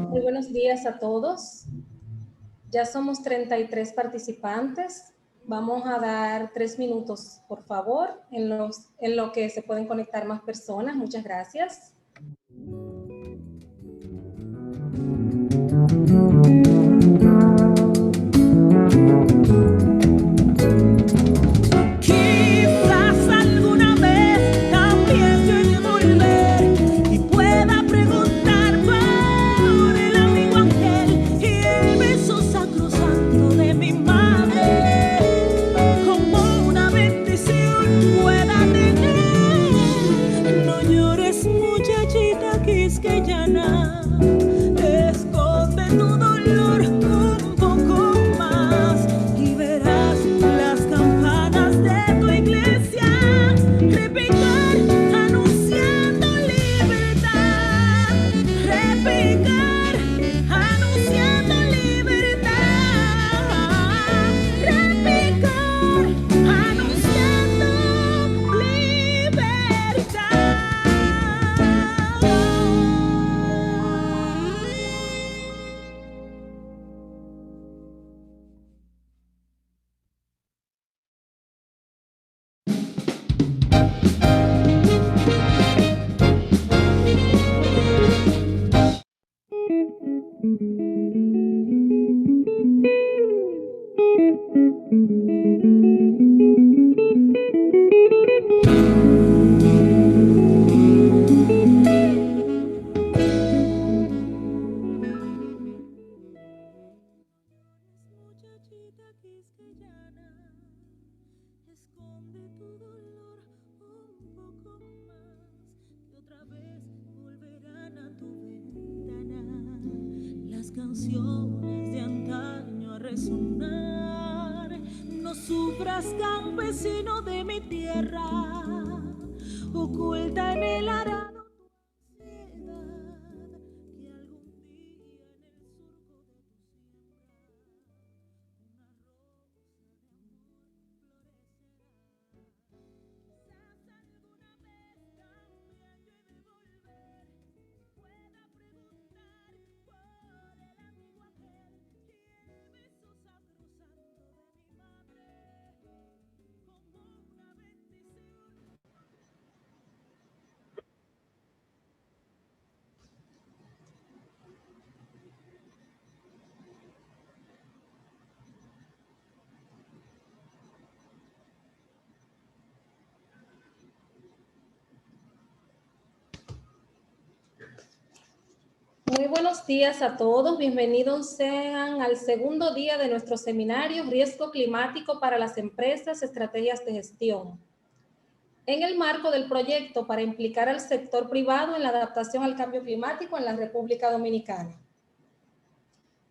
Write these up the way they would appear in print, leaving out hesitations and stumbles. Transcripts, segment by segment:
Muy buenos días a todos. Ya somos 33 participantes. Vamos a dar 3 minutos, por favor, en lo que se pueden conectar más personas. Muchas gracias. Canciones de antaño a resonar. No sufras, campesino de mi tierra, oculta en el arado tu ansiedad, que algún día en el surco de tu Muy buenos días a todos. Bienvenidos sean al segundo día de nuestro seminario Riesgo Climático para las Empresas, Estrategias de Gestión. En el marco del proyecto para implicar al sector privado en la adaptación al cambio climático en la República Dominicana.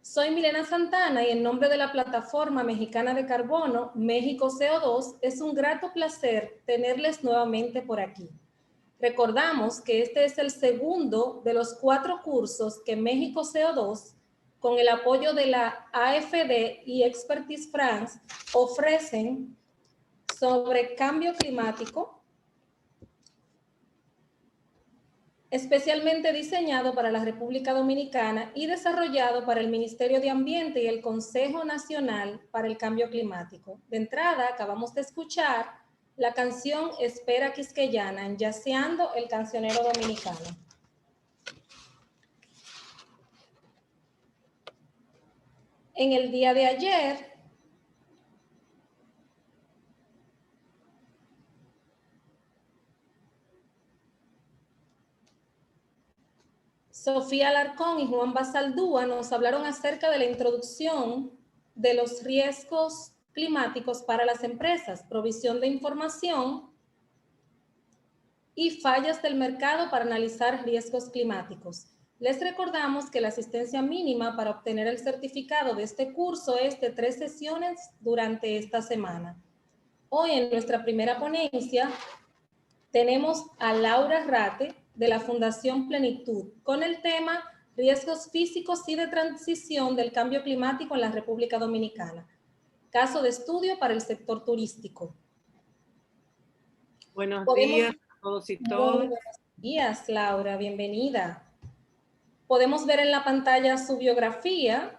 Soy Milena Santana y en nombre de la Plataforma Mexicana de Carbono, México CO2, es un grato placer tenerles nuevamente por aquí. Recordamos que este es el segundo de los 4 cursos que México CO2, con el apoyo de la AFD y Expertise France, ofrecen sobre cambio climático, especialmente diseñado para la República Dominicana y desarrollado para el Ministerio de Ambiente y el Consejo Nacional para el Cambio Climático. De entrada, acabamos de escuchar la canción Espera Quisqueyana, en Yaceando el Cancionero Dominicano. En el día de ayer, Sofía Alarcón y Juan Basaldúa nos hablaron acerca de la introducción de los riesgos climáticos para las empresas, provisión de información y fallas del mercado para analizar riesgos climáticos. Les recordamos que la asistencia mínima para obtener el certificado de este curso es de 3 sesiones durante esta semana. Hoy en nuestra primera ponencia tenemos a Laura Rate de la Fundación Plenitud con el tema Riesgos físicos y de transición del cambio climático en la República Dominicana. Caso de estudio para el sector turístico. Buenos días a todos y todas. Muy buenos días, Laura, bienvenida. Podemos ver en la pantalla su biografía.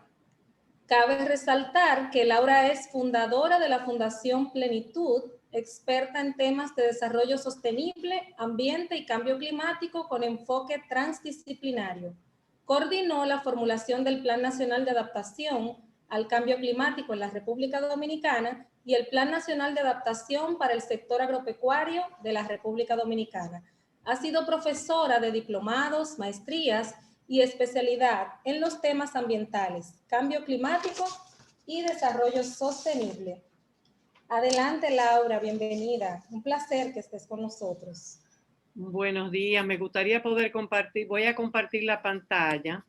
Cabe resaltar que Laura es fundadora de la Fundación Plenitud, experta en temas de desarrollo sostenible, ambiente y cambio climático con enfoque transdisciplinario. Coordinó la formulación del Plan Nacional de Adaptación al Cambio Climático en la República Dominicana y el Plan Nacional de Adaptación para el Sector Agropecuario de la República Dominicana. Ha sido profesora de diplomados, maestrías y especialidad en los temas ambientales, cambio climático y desarrollo sostenible. Adelante, Laura, bienvenida. Un placer que estés con nosotros. Buenos días, me gustaría poder compartir, voy a compartir la pantalla.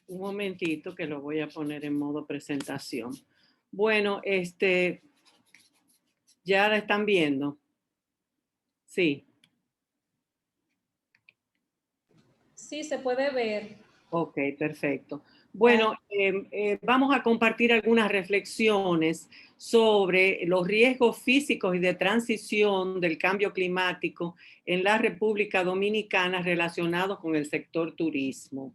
Un momentito que lo voy a poner en modo presentación. Bueno, ¿ya la están viendo? Sí. Sí, se puede ver. Ok, perfecto. Bueno, vamos a compartir algunas reflexiones sobre los riesgos físicos y de transición del cambio climático en la República Dominicana relacionados con el sector turismo.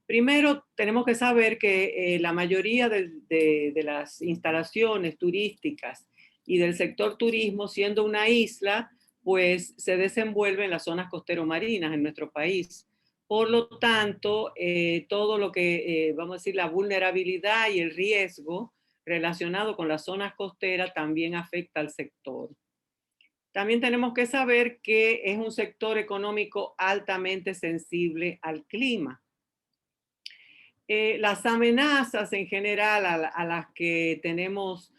Primero, tenemos que saber que la mayoría de las instalaciones turísticas y del sector turismo, siendo una isla, pues se desenvuelve en las zonas costero-marinas en nuestro país. Por lo tanto, todo lo que, vamos a decir, la vulnerabilidad y el riesgo relacionado con las zonas costeras también afecta al sector. También tenemos que saber que es un sector económico altamente sensible al clima. Las amenazas en general a las que tenemos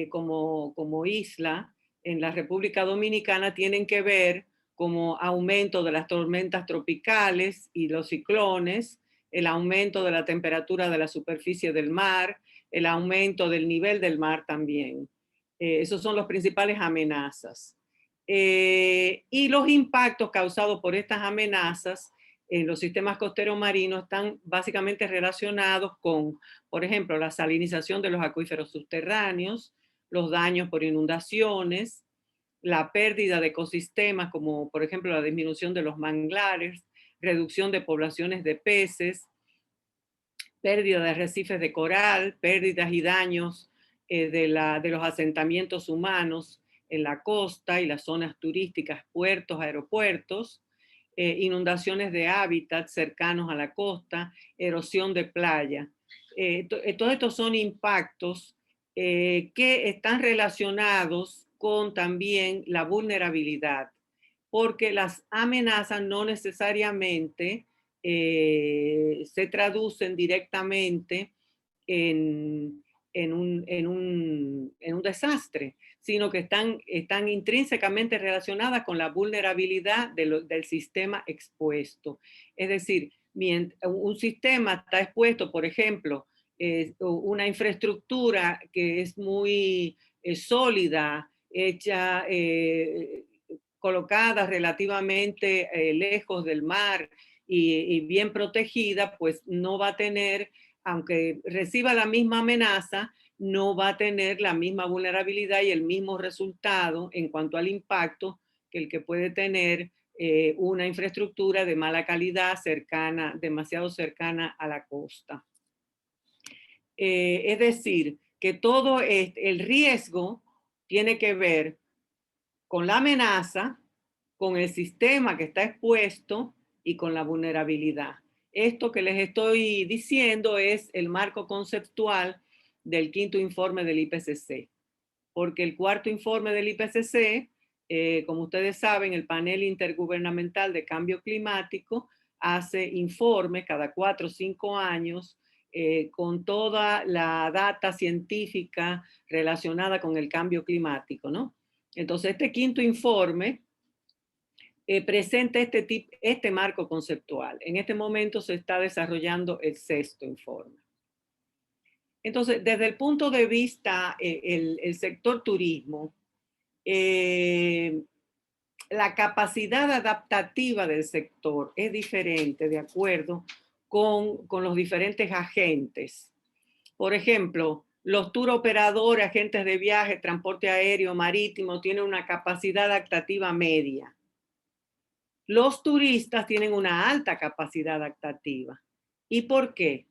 como isla en la República Dominicana tienen que ver como aumento de las tormentas tropicales y los ciclones, el aumento de la temperatura de la superficie del mar, el aumento del nivel del mar también. Esos son los principales amenazas. Y los impactos causados por estas amenazas en los sistemas costeros marinos están básicamente relacionados con, por ejemplo, la salinización de los acuíferos subterráneos, los daños por inundaciones, la pérdida de ecosistemas como por ejemplo la disminución de los manglares, reducción de poblaciones de peces, pérdida de arrecifes de coral, pérdidas y daños de los asentamientos humanos en la costa y las zonas turísticas, puertos, aeropuertos, inundaciones de hábitats cercanos a la costa, erosión de playa. Todos estos son impactos que están relacionados con también la vulnerabilidad, porque las amenazas no necesariamente se traducen directamente en un desastre, sino que están intrínsecamente relacionadas con la vulnerabilidad del sistema expuesto. Es decir, un sistema está expuesto, por ejemplo, una infraestructura que es muy sólida, hecha, colocada relativamente lejos del mar y bien protegida, pues no va a tener aunque reciba la misma amenaza, no va a tener la misma vulnerabilidad y el mismo resultado en cuanto al impacto que el que puede tener una infraestructura de mala calidad demasiado cercana a la costa. Es decir, que todo el riesgo tiene que ver con la amenaza, con el sistema que está expuesto y con la vulnerabilidad. Esto que les estoy diciendo es el marco conceptual del quinto informe del IPCC, porque el cuarto informe del IPCC, como ustedes saben, el panel intergubernamental de cambio climático hace informes cada 4 o 5 años con toda la data científica relacionada con el cambio climático, ¿no? Entonces, este quinto informe presenta este marco conceptual. En este momento se está desarrollando el sexto informe. Entonces, desde el punto de vista el sector turismo, la capacidad adaptativa del sector es diferente de acuerdo con los diferentes agentes. Por ejemplo, los tour operadores, agentes de viaje, transporte aéreo, marítimo, tienen una capacidad adaptativa media. Los turistas tienen una alta capacidad adaptativa. ¿Y por qué?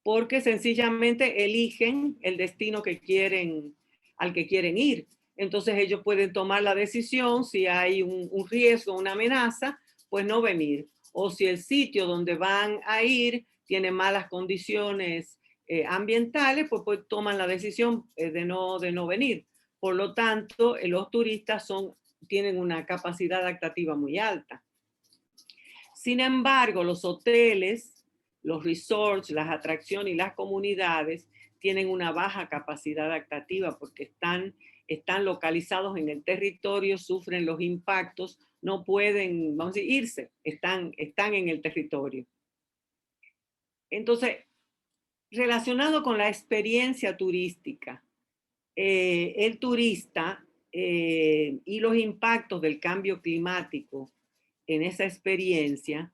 Porque sencillamente eligen el destino al que quieren ir. Entonces ellos pueden tomar la decisión si hay un riesgo, una amenaza, pues no venir. O si el sitio donde van a ir tiene malas condiciones ambientales, pues toman la decisión de no venir. Por lo tanto, los turistas tienen una capacidad adaptativa muy alta. Sin embargo, los hoteles, los resorts, las atracciones y las comunidades tienen una baja capacidad adaptativa porque están localizados en el territorio, sufren los impactos, no pueden, vamos a decir, irse, están en el territorio. Entonces, relacionado con la experiencia turística, el turista y los impactos del cambio climático en esa experiencia,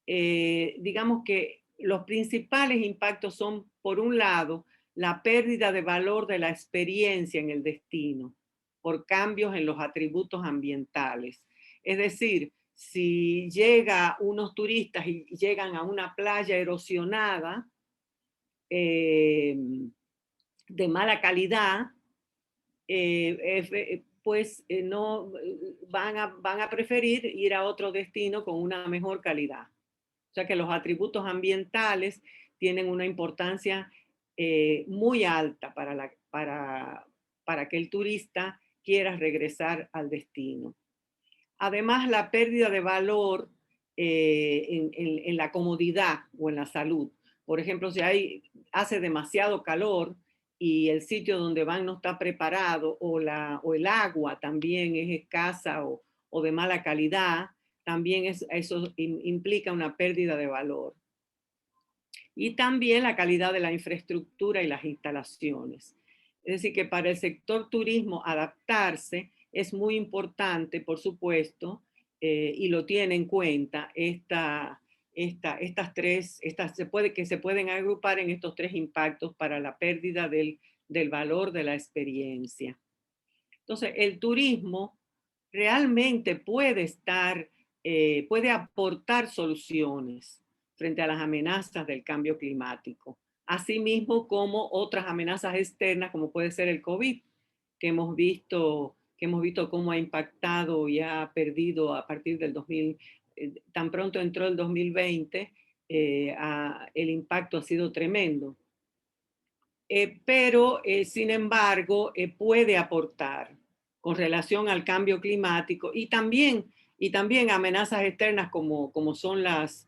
digamos que los principales impactos son, por un lado, la pérdida de valor de la experiencia en el destino por cambios en los atributos ambientales. Es decir, si llega unos turistas y llegan a una playa erosionada de mala calidad, pues no van a preferir ir a otro destino con una mejor calidad. O sea que los atributos ambientales tienen una importancia muy alta para que el turista quiera regresar al destino. Además, la pérdida de valor en la comodidad o en la salud. Por ejemplo, si hace demasiado calor y el sitio donde van no está preparado o el agua también es escasa o de mala calidad, también eso implica una pérdida de valor. Y también la calidad de la infraestructura y las instalaciones. Es decir, que para el sector turismo adaptarse es muy importante, por supuesto, y lo tiene en cuenta que se pueden agrupar en estos tres impactos para la pérdida del valor de la experiencia. Entonces, el turismo realmente puede aportar soluciones frente a las amenazas del cambio climático, asimismo como otras amenazas externas, como puede ser el COVID, que hemos visto cómo ha impactado y ha perdido a partir del 2000, tan pronto entró el 2020, el impacto ha sido tremendo. Pero, sin embargo, puede aportar con relación al cambio climático y también amenazas externas como son las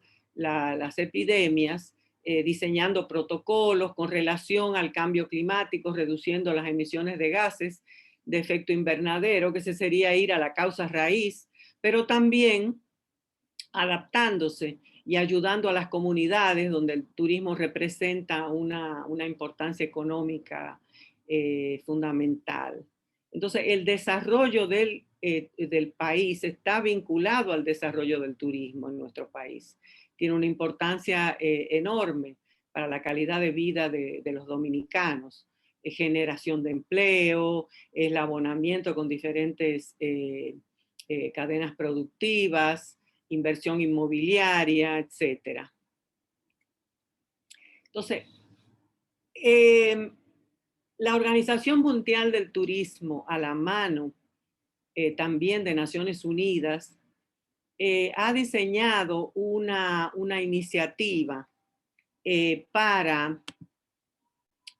epidemias, diseñando protocolos con relación al cambio climático, reduciendo las emisiones de gases de efecto invernadero, que ese sería ir a la causa raíz, pero también adaptándose y ayudando a las comunidades donde el turismo representa una importancia económica fundamental. Entonces, el desarrollo del país está vinculado al desarrollo del turismo en nuestro país. Tiene una importancia enorme. para la calidad de vida de los dominicanos. Generación de empleo, el abonamiento con diferentes cadenas productivas, inversión inmobiliaria, etc. Entonces, la Organización Mundial del Turismo, a la mano también de Naciones Unidas, ha diseñado una iniciativa para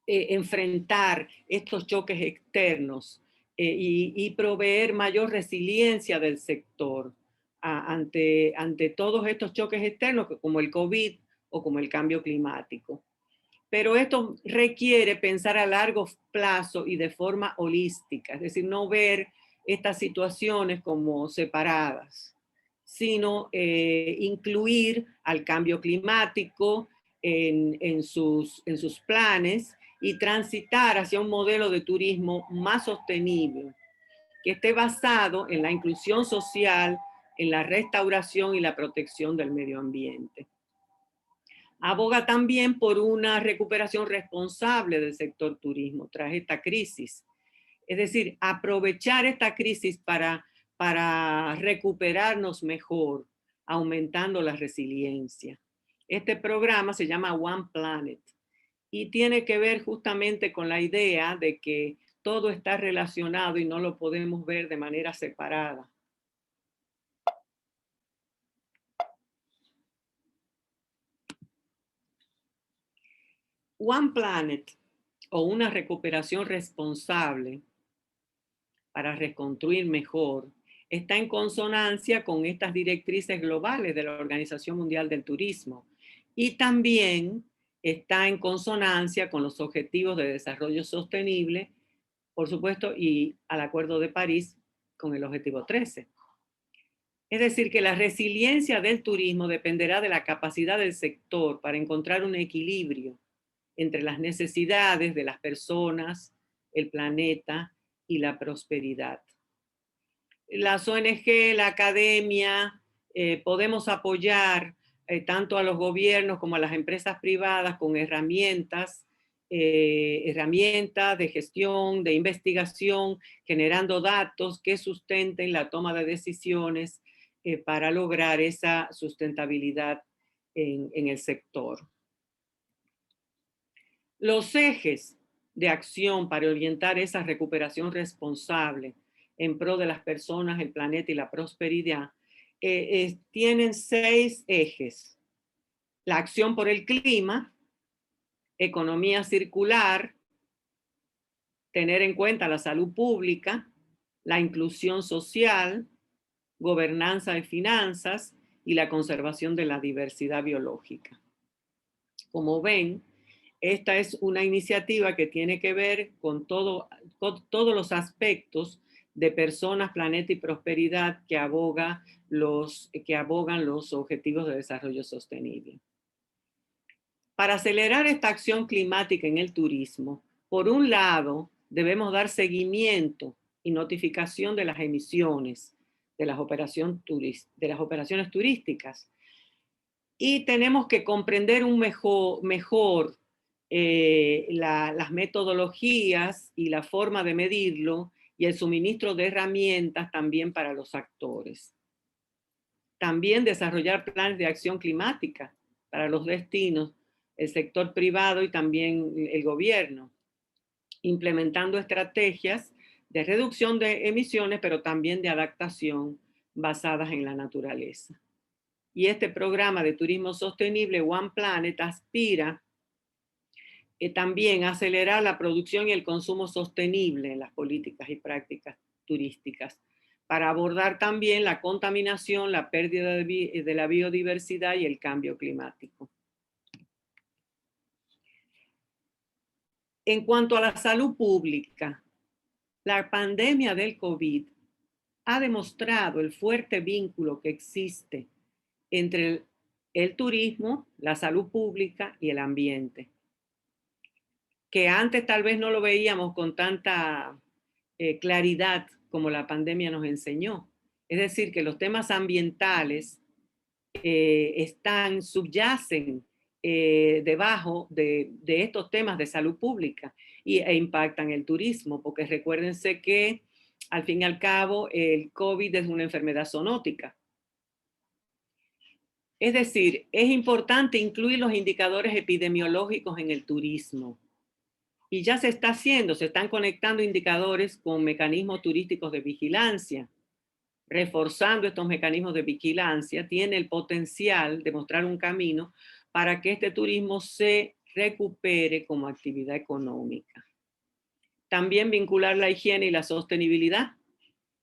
enfrentar estos choques externos y proveer mayor resiliencia del sector ante todos estos choques externos como el COVID o como el cambio climático. Pero esto requiere pensar a largo plazo y de forma holística, es decir, no ver estas situaciones como separadas, sino incluir al cambio climático en sus planes y transitar hacia un modelo de turismo más sostenible, que esté basado en la inclusión social, en la restauración y la protección del medio ambiente. Aboga también por una recuperación responsable del sector turismo tras esta crisis. Es decir, aprovechar esta crisis para recuperarnos mejor, aumentando la resiliencia. Este programa se llama One Planet y tiene que ver justamente con la idea de que todo está relacionado y no lo podemos ver de manera separada. One Planet, o una recuperación responsable para reconstruir mejor, está en consonancia con estas directrices globales de la Organización Mundial del Turismo y también está en consonancia con los Objetivos de Desarrollo Sostenible, por supuesto, y al Acuerdo de París con el Objetivo 13. Es decir, que la resiliencia del turismo dependerá de la capacidad del sector para encontrar un equilibrio entre las necesidades de las personas, el planeta y la prosperidad. Las ONG, la academia, podemos apoyar tanto a los gobiernos como a las empresas privadas con herramientas de gestión, de investigación, generando datos que sustenten la toma de decisiones para lograr esa sustentabilidad en el sector. Los ejes de acción para orientar esa recuperación responsable en pro de las personas, el planeta y la prosperidad tienen 6 ejes. La acción por el clima, economía circular, tener en cuenta la salud pública, la inclusión social, gobernanza de finanzas y la conservación de la diversidad biológica. Como ven, esta es una iniciativa que tiene que ver con todos los aspectos de personas, planeta y prosperidad que abogan los Objetivos de Desarrollo Sostenible. Para acelerar esta acción climática en el turismo, por un lado, debemos dar seguimiento y notificación de las emisiones de las operaciones turísticas. Y tenemos que comprender mejor las metodologías y la forma de medirlo y el suministro de herramientas también para los actores. También desarrollar planes de acción climática para los destinos, el sector privado y también el gobierno, implementando estrategias de reducción de emisiones, pero también de adaptación basadas en la naturaleza. Y este programa de turismo sostenible, One Planet, aspira también a acelerar la producción y el consumo sostenible en las políticas y prácticas turísticas, para abordar también la contaminación, la pérdida de la biodiversidad y el cambio climático. En cuanto a la salud pública, la pandemia del COVID ha demostrado el fuerte vínculo que existe entre el turismo, la salud pública y el ambiente, que antes tal vez no lo veíamos con tanta claridad como la pandemia nos enseñó. Es decir, que los temas ambientales subyacen debajo de estos temas de salud pública e impactan el turismo, porque recuérdense que al fin y al cabo el COVID es una enfermedad zoonótica. Es decir, es importante incluir los indicadores epidemiológicos en el turismo. Y ya se está haciendo, se están conectando indicadores con mecanismos turísticos de vigilancia. Reforzando estos mecanismos de vigilancia, tiene el potencial de mostrar un camino para que este turismo se recupere como actividad económica. También vincular la higiene y la sostenibilidad,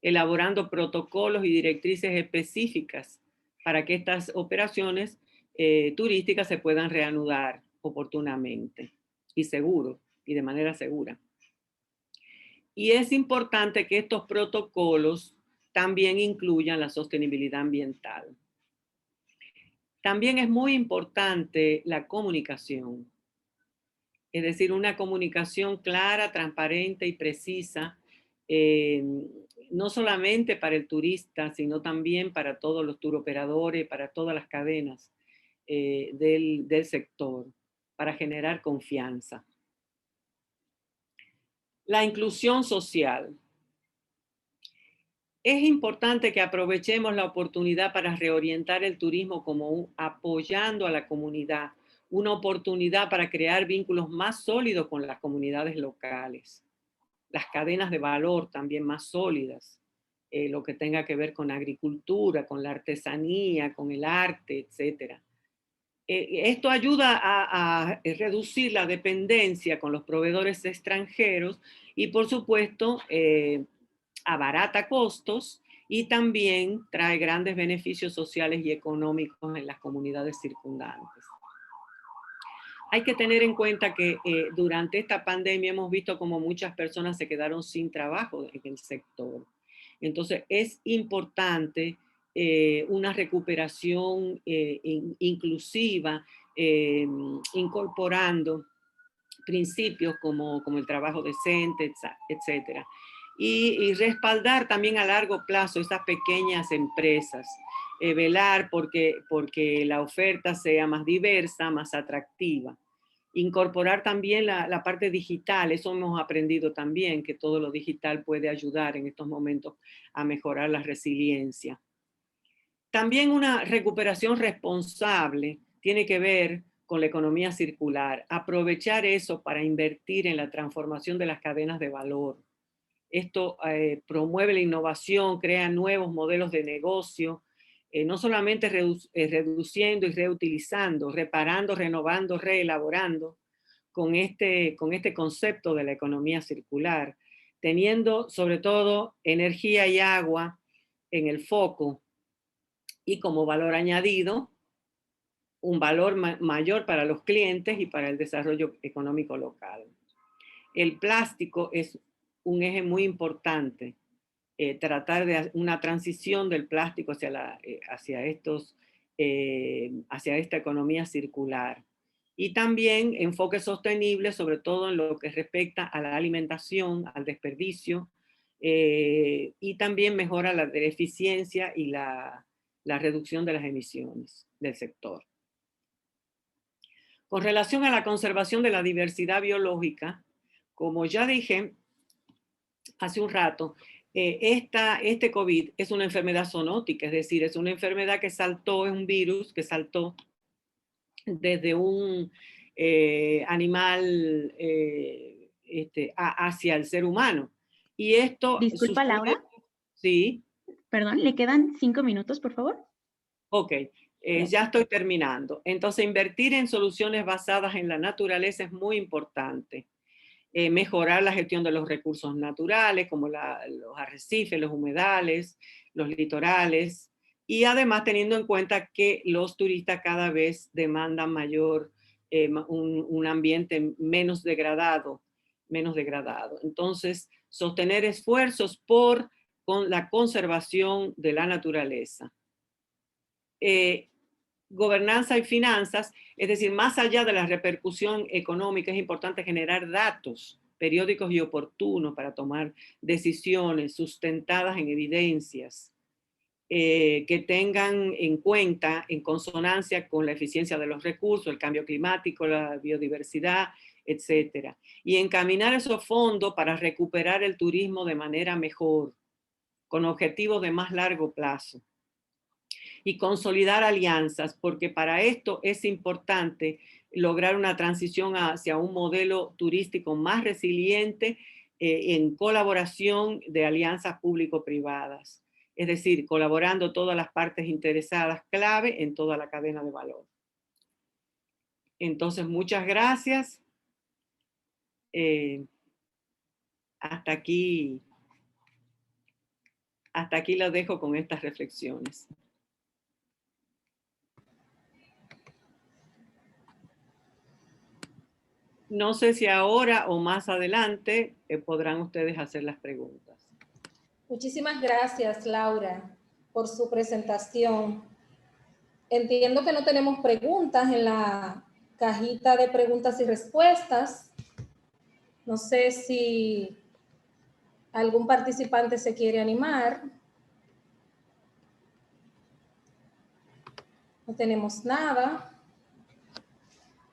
elaborando protocolos y directrices específicas para que estas operaciones turísticas se puedan reanudar oportunamente y seguro y de manera segura. Y es importante que estos protocolos también incluyan la sostenibilidad ambiental. También es muy importante la comunicación, es decir, una comunicación clara, transparente y precisa, no solamente para el turista, sino también para todos los turoperadores, para todas las cadenas del sector, para generar confianza. La inclusión social. Es importante que aprovechemos la oportunidad para reorientar el turismo como apoyando a la comunidad, una oportunidad para crear vínculos más sólidos con las comunidades locales, las cadenas de valor también más sólidas, lo que tenga que ver con agricultura, con la artesanía, con el arte, etc. Esto ayuda a reducir la dependencia con los proveedores extranjeros y, por supuesto, abarata costos y también trae grandes beneficios sociales y económicos en las comunidades circundantes. Hay que tener en cuenta que durante esta pandemia hemos visto como muchas personas se quedaron sin trabajo en el sector. Entonces es importante una recuperación inclusiva, incorporando principios como el trabajo decente, etcétera. Y respaldar también a largo plazo esas pequeñas empresas, velar porque la oferta sea más diversa, más atractiva. Incorporar también la parte digital, eso hemos aprendido también, que todo lo digital puede ayudar en estos momentos a mejorar la resiliencia. También una recuperación responsable tiene que ver con la economía circular, aprovechar eso para invertir en la transformación de las cadenas de valor. Esto promueve la innovación, crea nuevos modelos de negocio, no solamente reduciendo y reutilizando, reparando, renovando, reelaborando con este concepto de la economía circular, teniendo sobre todo energía y agua en el foco y como valor añadido, un valor mayor para los clientes y para el desarrollo económico local. El plástico es un eje muy importante, tratar de una transición del plástico hacia esta economía circular. Y también enfoque sostenible, sobre todo en lo que respecta a la alimentación, al desperdicio, y también mejora la eficiencia y la reducción de las emisiones del sector. Con relación a la conservación de la diversidad biológica, como ya dije hace un rato, este COVID es una enfermedad zoonótica, es decir, es una enfermedad que saltó, es un virus que saltó desde un animal hacia el ser humano. Y esto Disculpa, sucede, Laura. Sí. Perdón, ¿le quedan 5 minutos, por favor? Ok, ya estoy terminando. Entonces, invertir en soluciones basadas en la naturaleza es muy importante. Mejorar la gestión de los recursos naturales, como los arrecifes, los humedales, los litorales, y además teniendo en cuenta que los turistas cada vez demandan un ambiente menos degradado. Entonces, sostener esfuerzos con la conservación de la naturaleza. Gobernanza y finanzas, es decir, más allá de la repercusión económica, es importante generar datos periódicos y oportunos para tomar decisiones sustentadas en evidencias. que tengan en cuenta, en consonancia con la eficiencia de los recursos, el cambio climático, la biodiversidad, etcétera. Y encaminar esos fondos para recuperar el turismo de manera mejor, con objetivos de más largo plazo. Y consolidar alianzas, porque para esto es importante lograr una transición hacia un modelo turístico más resiliente en colaboración de alianzas público-privadas. Es decir, colaborando todas las partes interesadas clave en toda la cadena de valor. Entonces, muchas gracias. Hasta aquí lo dejo con estas reflexiones. No sé si ahora o más adelante podrán ustedes hacer las preguntas. Muchísimas gracias, Laura, por su presentación. Entiendo que no tenemos preguntas en la cajita de preguntas y respuestas. No sé si algún participante se quiere animar. No tenemos nada.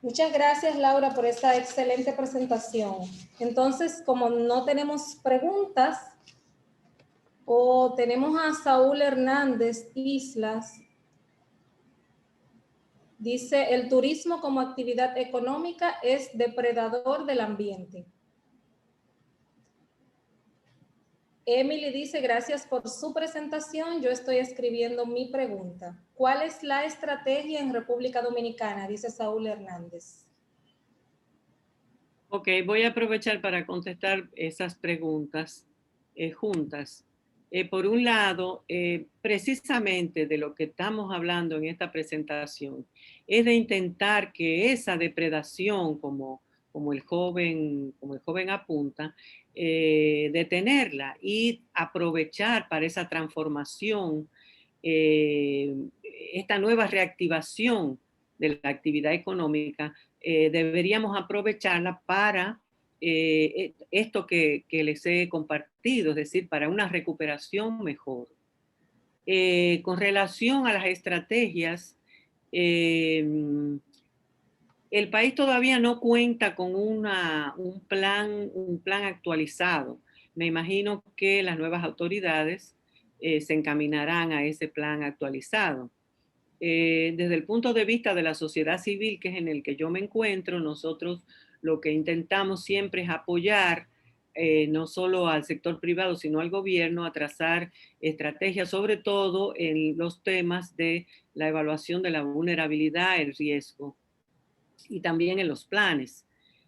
Muchas gracias, Laura, por esta excelente presentación. Entonces, como no tenemos preguntas, o tenemos a Saúl Hernández Islas, dice, el turismo como actividad económica es depredador del ambiente. Emily dice, gracias por su presentación, yo estoy escribiendo mi pregunta. ¿Cuál es la estrategia en República Dominicana? Dice Saúl Hernández. Ok, voy a aprovechar para contestar esas preguntas juntas. Por un lado, precisamente de lo que estamos hablando en esta presentación, es de intentar que esa depredación, como el joven apunta, detenerla y aprovechar para esa transformación, esta nueva reactivación de la actividad económica, deberíamos aprovecharla para esto que les he compartido, es decir, para una recuperación mejor. Con relación a las estrategias, el país todavía no cuenta con un plan actualizado. Me imagino que las nuevas autoridades se encaminarán a ese plan actualizado. Desde el punto de vista de la sociedad civil, que es en el que yo me encuentro, nosotros lo que intentamos siempre es apoyar no solo al sector privado, sino al gobierno a trazar estrategias, sobre todo en los temas de la evaluación de la vulnerabilidad, el riesgo, y también en los planes.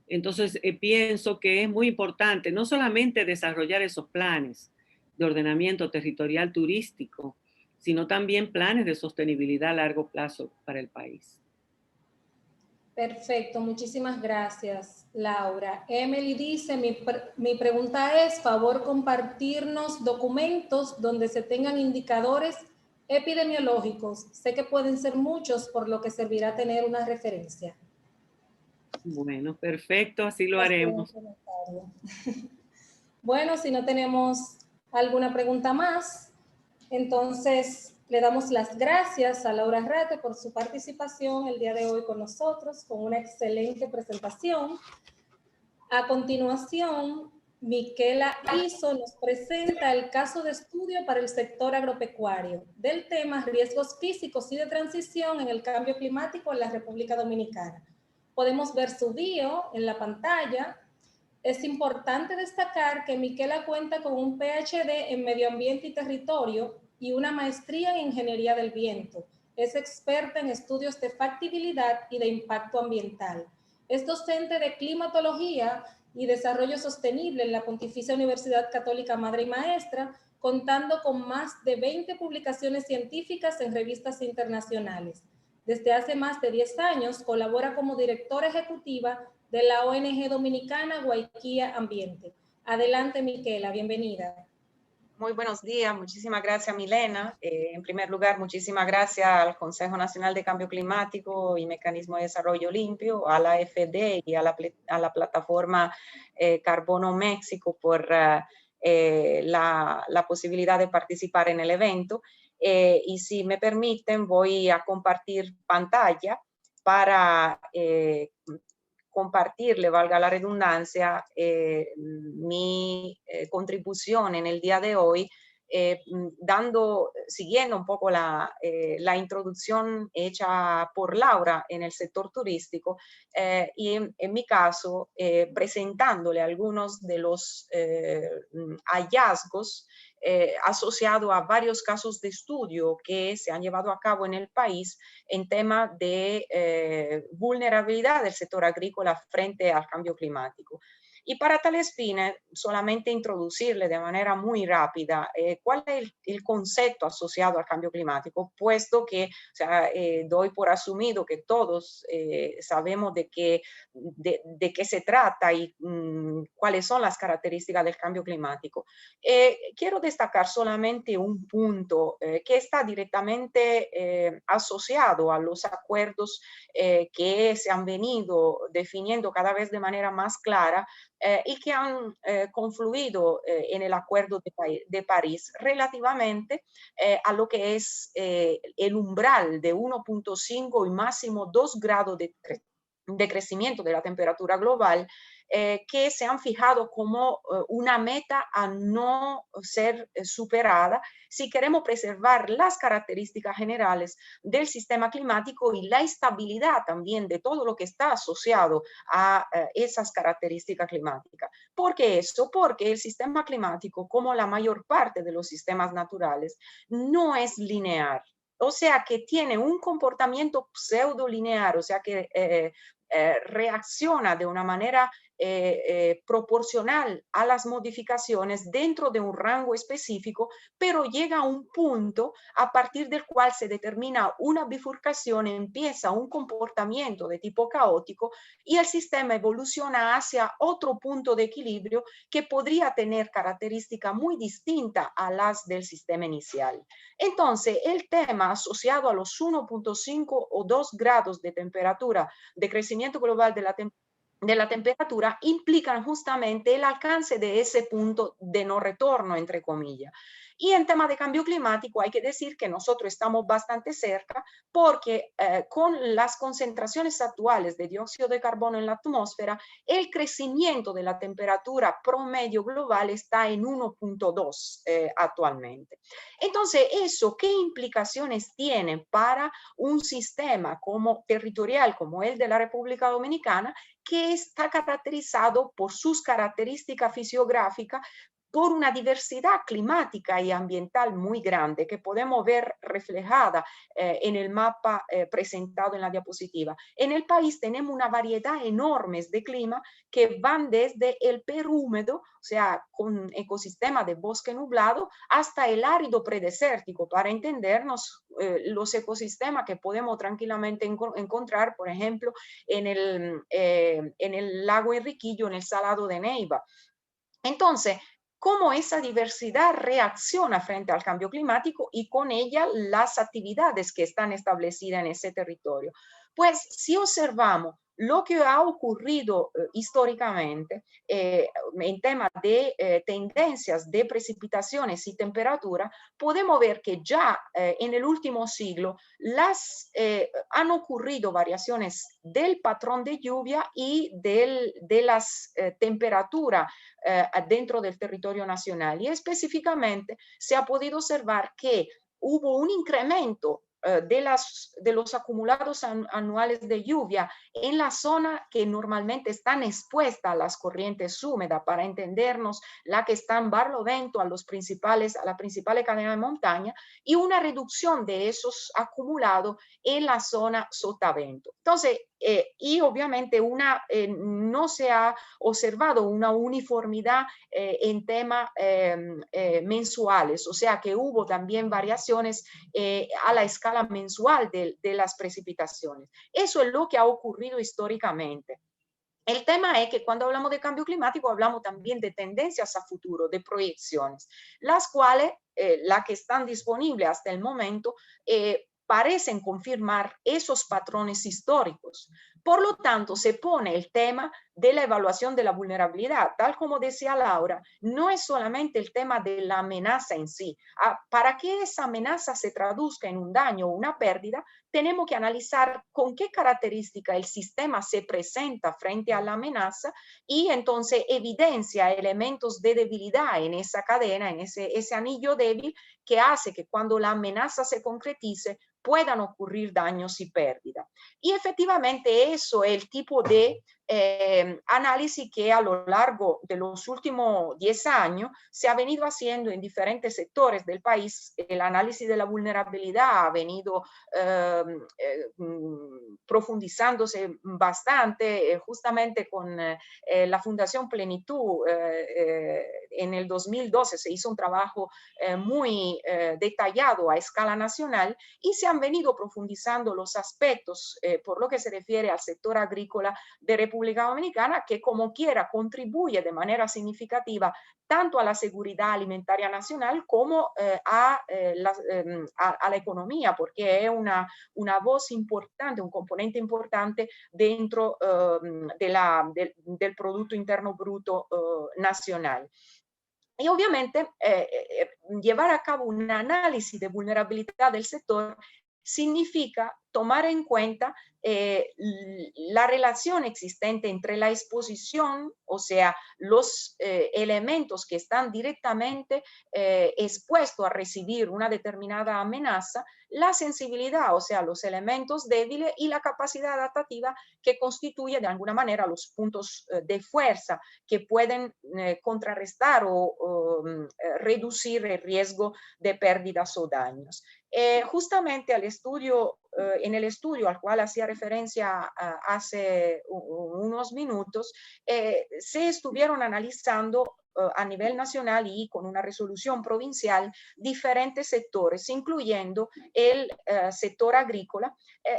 Entonces, pienso que es muy importante no solamente desarrollar esos planes de ordenamiento territorial turístico, sino también planes de sostenibilidad a largo plazo para el país. Perfecto, muchísimas gracias, Laura. Emily dice, mi pregunta es, favor compartirnos documentos donde se tengan indicadores epidemiológicos. Sé que pueden ser muchos, por lo que servirá tener una referencia. Bueno, perfecto, así lo haremos. Bueno, si no tenemos alguna pregunta más, entonces le damos las gracias a Laura Rate por su participación el día de hoy con nosotros, con una excelente presentación. A continuación, Miquela Iso nos presenta el caso de estudio para el sector agropecuario del tema riesgos físicos y de transición en el cambio climático en la República Dominicana. Podemos ver su bio en la pantalla. Es importante destacar que Miquela cuenta con un PhD en Medio Ambiente y Territorio y una maestría en Ingeniería del Viento. Es experta en estudios de factibilidad y de impacto ambiental. Es docente de climatología y desarrollo sostenible en la Pontificia Universidad Católica Madre y Maestra, contando con más de 20 publicaciones científicas en revistas internacionales. Desde hace más de 10 años colabora como directora ejecutiva de la ONG dominicana Guayquía Ambiente. Adelante, Miquela, bienvenida. Muy buenos días, muchísimas gracias, Milena. En primer lugar, muchísimas gracias al Consejo Nacional de Cambio Climático y Mecanismo de Desarrollo Limpio, a la FD y a la plataforma Carbono México por la posibilidad de participar en el evento. Y si me permiten, voy a compartir pantalla para compartirle, valga la redundancia, mi contribución en el día de hoy, siguiendo un poco la introducción hecha por Laura en el sector turístico, y en mi caso, presentándole algunos de los hallazgos asociados a varios casos de estudio que se han llevado a cabo en el país en tema de vulnerabilidad del sector agrícola frente al cambio climático. Y para tales fines, solamente introducirle de manera muy rápida cuál es el concepto asociado al cambio climático, puesto que, o sea, doy por asumido que todos sabemos de qué se trata y cuáles son las características del cambio climático. Quiero destacar solamente un punto que está directamente asociado a los acuerdos que se han venido definiendo cada vez de manera más clara y que han confluido en el Acuerdo de París relativamente a lo que es el umbral de 1.5 y máximo 2 grados de crecimiento de la temperatura global, que se han fijado como una meta a no ser superada si queremos preservar las características generales del sistema climático y la estabilidad también de todo lo que está asociado a esas características climáticas. ¿Por qué eso? Porque el sistema climático, como la mayor parte de los sistemas naturales, no es lineal. O sea que tiene un comportamiento pseudolineal, o sea que reacciona de una manera proporcional a las modificaciones dentro de un rango específico, pero llega a un punto a partir del cual se determina una bifurcación, empieza un comportamiento de tipo caótico y el sistema evoluciona hacia otro punto de equilibrio que podría tener características muy distintas a las del sistema inicial. Entonces, el tema asociado a los 1.5 o 2 grados de temperatura de crecimiento global de la temperatura implican justamente el alcance de ese punto de no retorno, entre comillas. Y en tema de cambio climático hay que decir que nosotros estamos bastante cerca porque con las concentraciones actuales de dióxido de carbono en la atmósfera, el crecimiento de la temperatura promedio global está en 1.2 actualmente. Entonces, ¿eso qué implicaciones tiene para un sistema como territorial como el de la República Dominicana, que está caracterizado por sus características fisiográficas, por una diversidad climática y ambiental muy grande que podemos ver reflejada en el mapa presentado en la diapositiva? En el país tenemos una variedad enorme de clima que van desde el perhúmedo, o sea, con ecosistema de bosque nublado, hasta el árido predesértico. Para entendernos, los ecosistemas que podemos tranquilamente encontrar, por ejemplo, en el lago Enriquillo, en el Salado de Neiva. Entonces, cómo esa diversidad reacciona frente al cambio climático y con ella las actividades que están establecidas en ese territorio. Pues si observamos lo que ha ocurrido históricamente en temas de tendencias de precipitaciones y temperatura, podemos ver que ya en el último siglo han ocurrido variaciones del patrón de lluvia y de las temperaturas dentro del territorio nacional. Y específicamente se ha podido observar que hubo un incremento de los acumulados anuales de lluvia en la zona que normalmente están expuestas a las corrientes húmedas, para entendernos, la que está en Barlovento, a la principal cadena de montaña, y una reducción de esos acumulados en la zona Sotavento. Entonces, y obviamente no se ha observado una uniformidad en temas mensuales, o sea que hubo también variaciones a la escala mensual de las precipitaciones. Eso es lo que ha ocurrido históricamente. El tema es que cuando hablamos de cambio climático hablamos también de tendencias a futuro, de proyecciones, las cuales, las que están disponibles hasta el momento, parecen confirmar esos patrones históricos. Por lo tanto, se pone el tema de la evaluación de la vulnerabilidad. Tal como decía Laura, no es solamente el tema de la amenaza en sí. Para que esa amenaza se traduzca en un daño o una pérdida, tenemos que analizar con qué característica el sistema se presenta frente a la amenaza y entonces evidencia elementos de debilidad en esa cadena, en ese anillo débil que hace que cuando la amenaza se concretice puedan ocurrir daños y pérdidas. Y efectivamente eso es el tipo de análisis que a lo largo de los últimos 10 años se ha venido haciendo en diferentes sectores del país. El análisis de la vulnerabilidad ha venido profundizándose bastante, justamente con la Fundación Plenitud. En el 2012 se hizo un trabajo muy detallado a escala nacional y se han venido profundizando los aspectos por lo que se refiere al sector agrícola de República Dominicana, que como quiera contribuye de manera significativa tanto a la seguridad alimentaria nacional como a la economía, porque es una voz importante, un componente importante dentro del Producto Interno Bruto nacional. Y obviamente llevar a cabo un análisis de vulnerabilidad del sector significa tomar en cuenta la relación existente entre la exposición, o sea, los elementos que están directamente expuestos a recibir una determinada amenaza, la sensibilidad, o sea, los elementos débiles y la capacidad adaptativa que constituye de alguna manera los puntos de fuerza que pueden contrarrestar o reducir el riesgo de pérdidas o daños. Justamente en el estudio al cual hacía referencia hace unos minutos, se estuvieron analizando a nivel nacional y con una resolución provincial diferentes sectores, incluyendo el sector agrícola,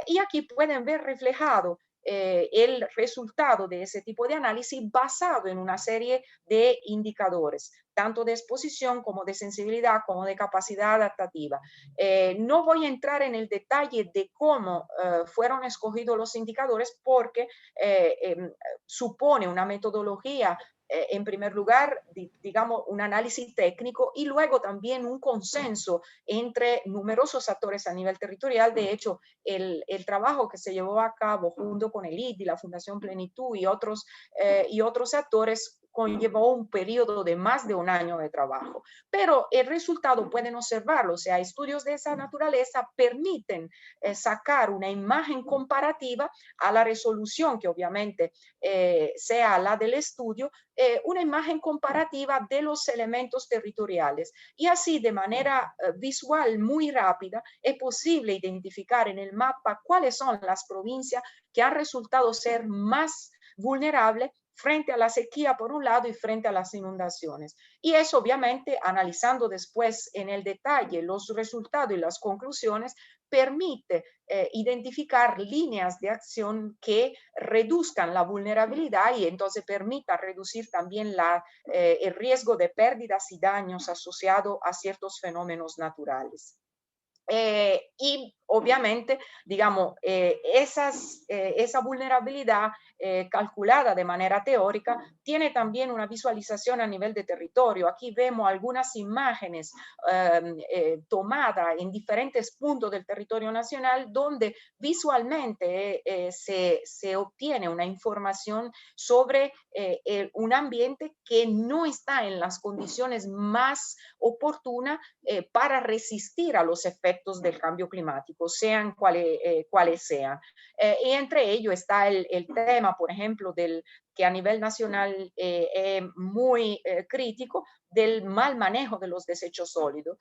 y aquí pueden ver reflejado el resultado de ese tipo de análisis basado en una serie de indicadores, tanto de exposición como de sensibilidad, como de capacidad adaptativa. No voy a entrar en el detalle de cómo fueron escogidos los indicadores porque supone una metodología en primer lugar, digamos, un análisis técnico y luego también un consenso entre numerosos actores a nivel territorial. De hecho, el trabajo que se llevó a cabo junto con el IDI, la Fundación Plenitud y otros actores conllevó un periodo de más de un año de trabajo. Pero el resultado pueden observarlo, o sea, estudios de esa naturaleza permiten sacar una imagen comparativa a la resolución, que obviamente sea la del estudio, una imagen comparativa de los elementos territoriales. Y así, de manera visual muy rápida, es posible identificar en el mapa cuáles son las provincias que han resultado ser más vulnerables frente a la sequía por un lado y frente a las inundaciones. Y eso obviamente, analizando después en el detalle los resultados y las conclusiones, permite identificar líneas de acción que reduzcan la vulnerabilidad y entonces permita reducir también el riesgo de pérdidas y daños asociados a ciertos fenómenos naturales. Y obviamente, digamos, esa vulnerabilidad calculada de manera teórica tiene también una visualización a nivel de territorio. Aquí vemos algunas imágenes tomadas en diferentes puntos del territorio nacional donde visualmente se obtiene una información sobre un ambiente que no está en las condiciones más oportunas para resistir a los efectos del cambio climático, sean cuales sean. Y entre ellos está el tema, por ejemplo, que a nivel nacional es muy crítico, del mal manejo de los desechos sólidos,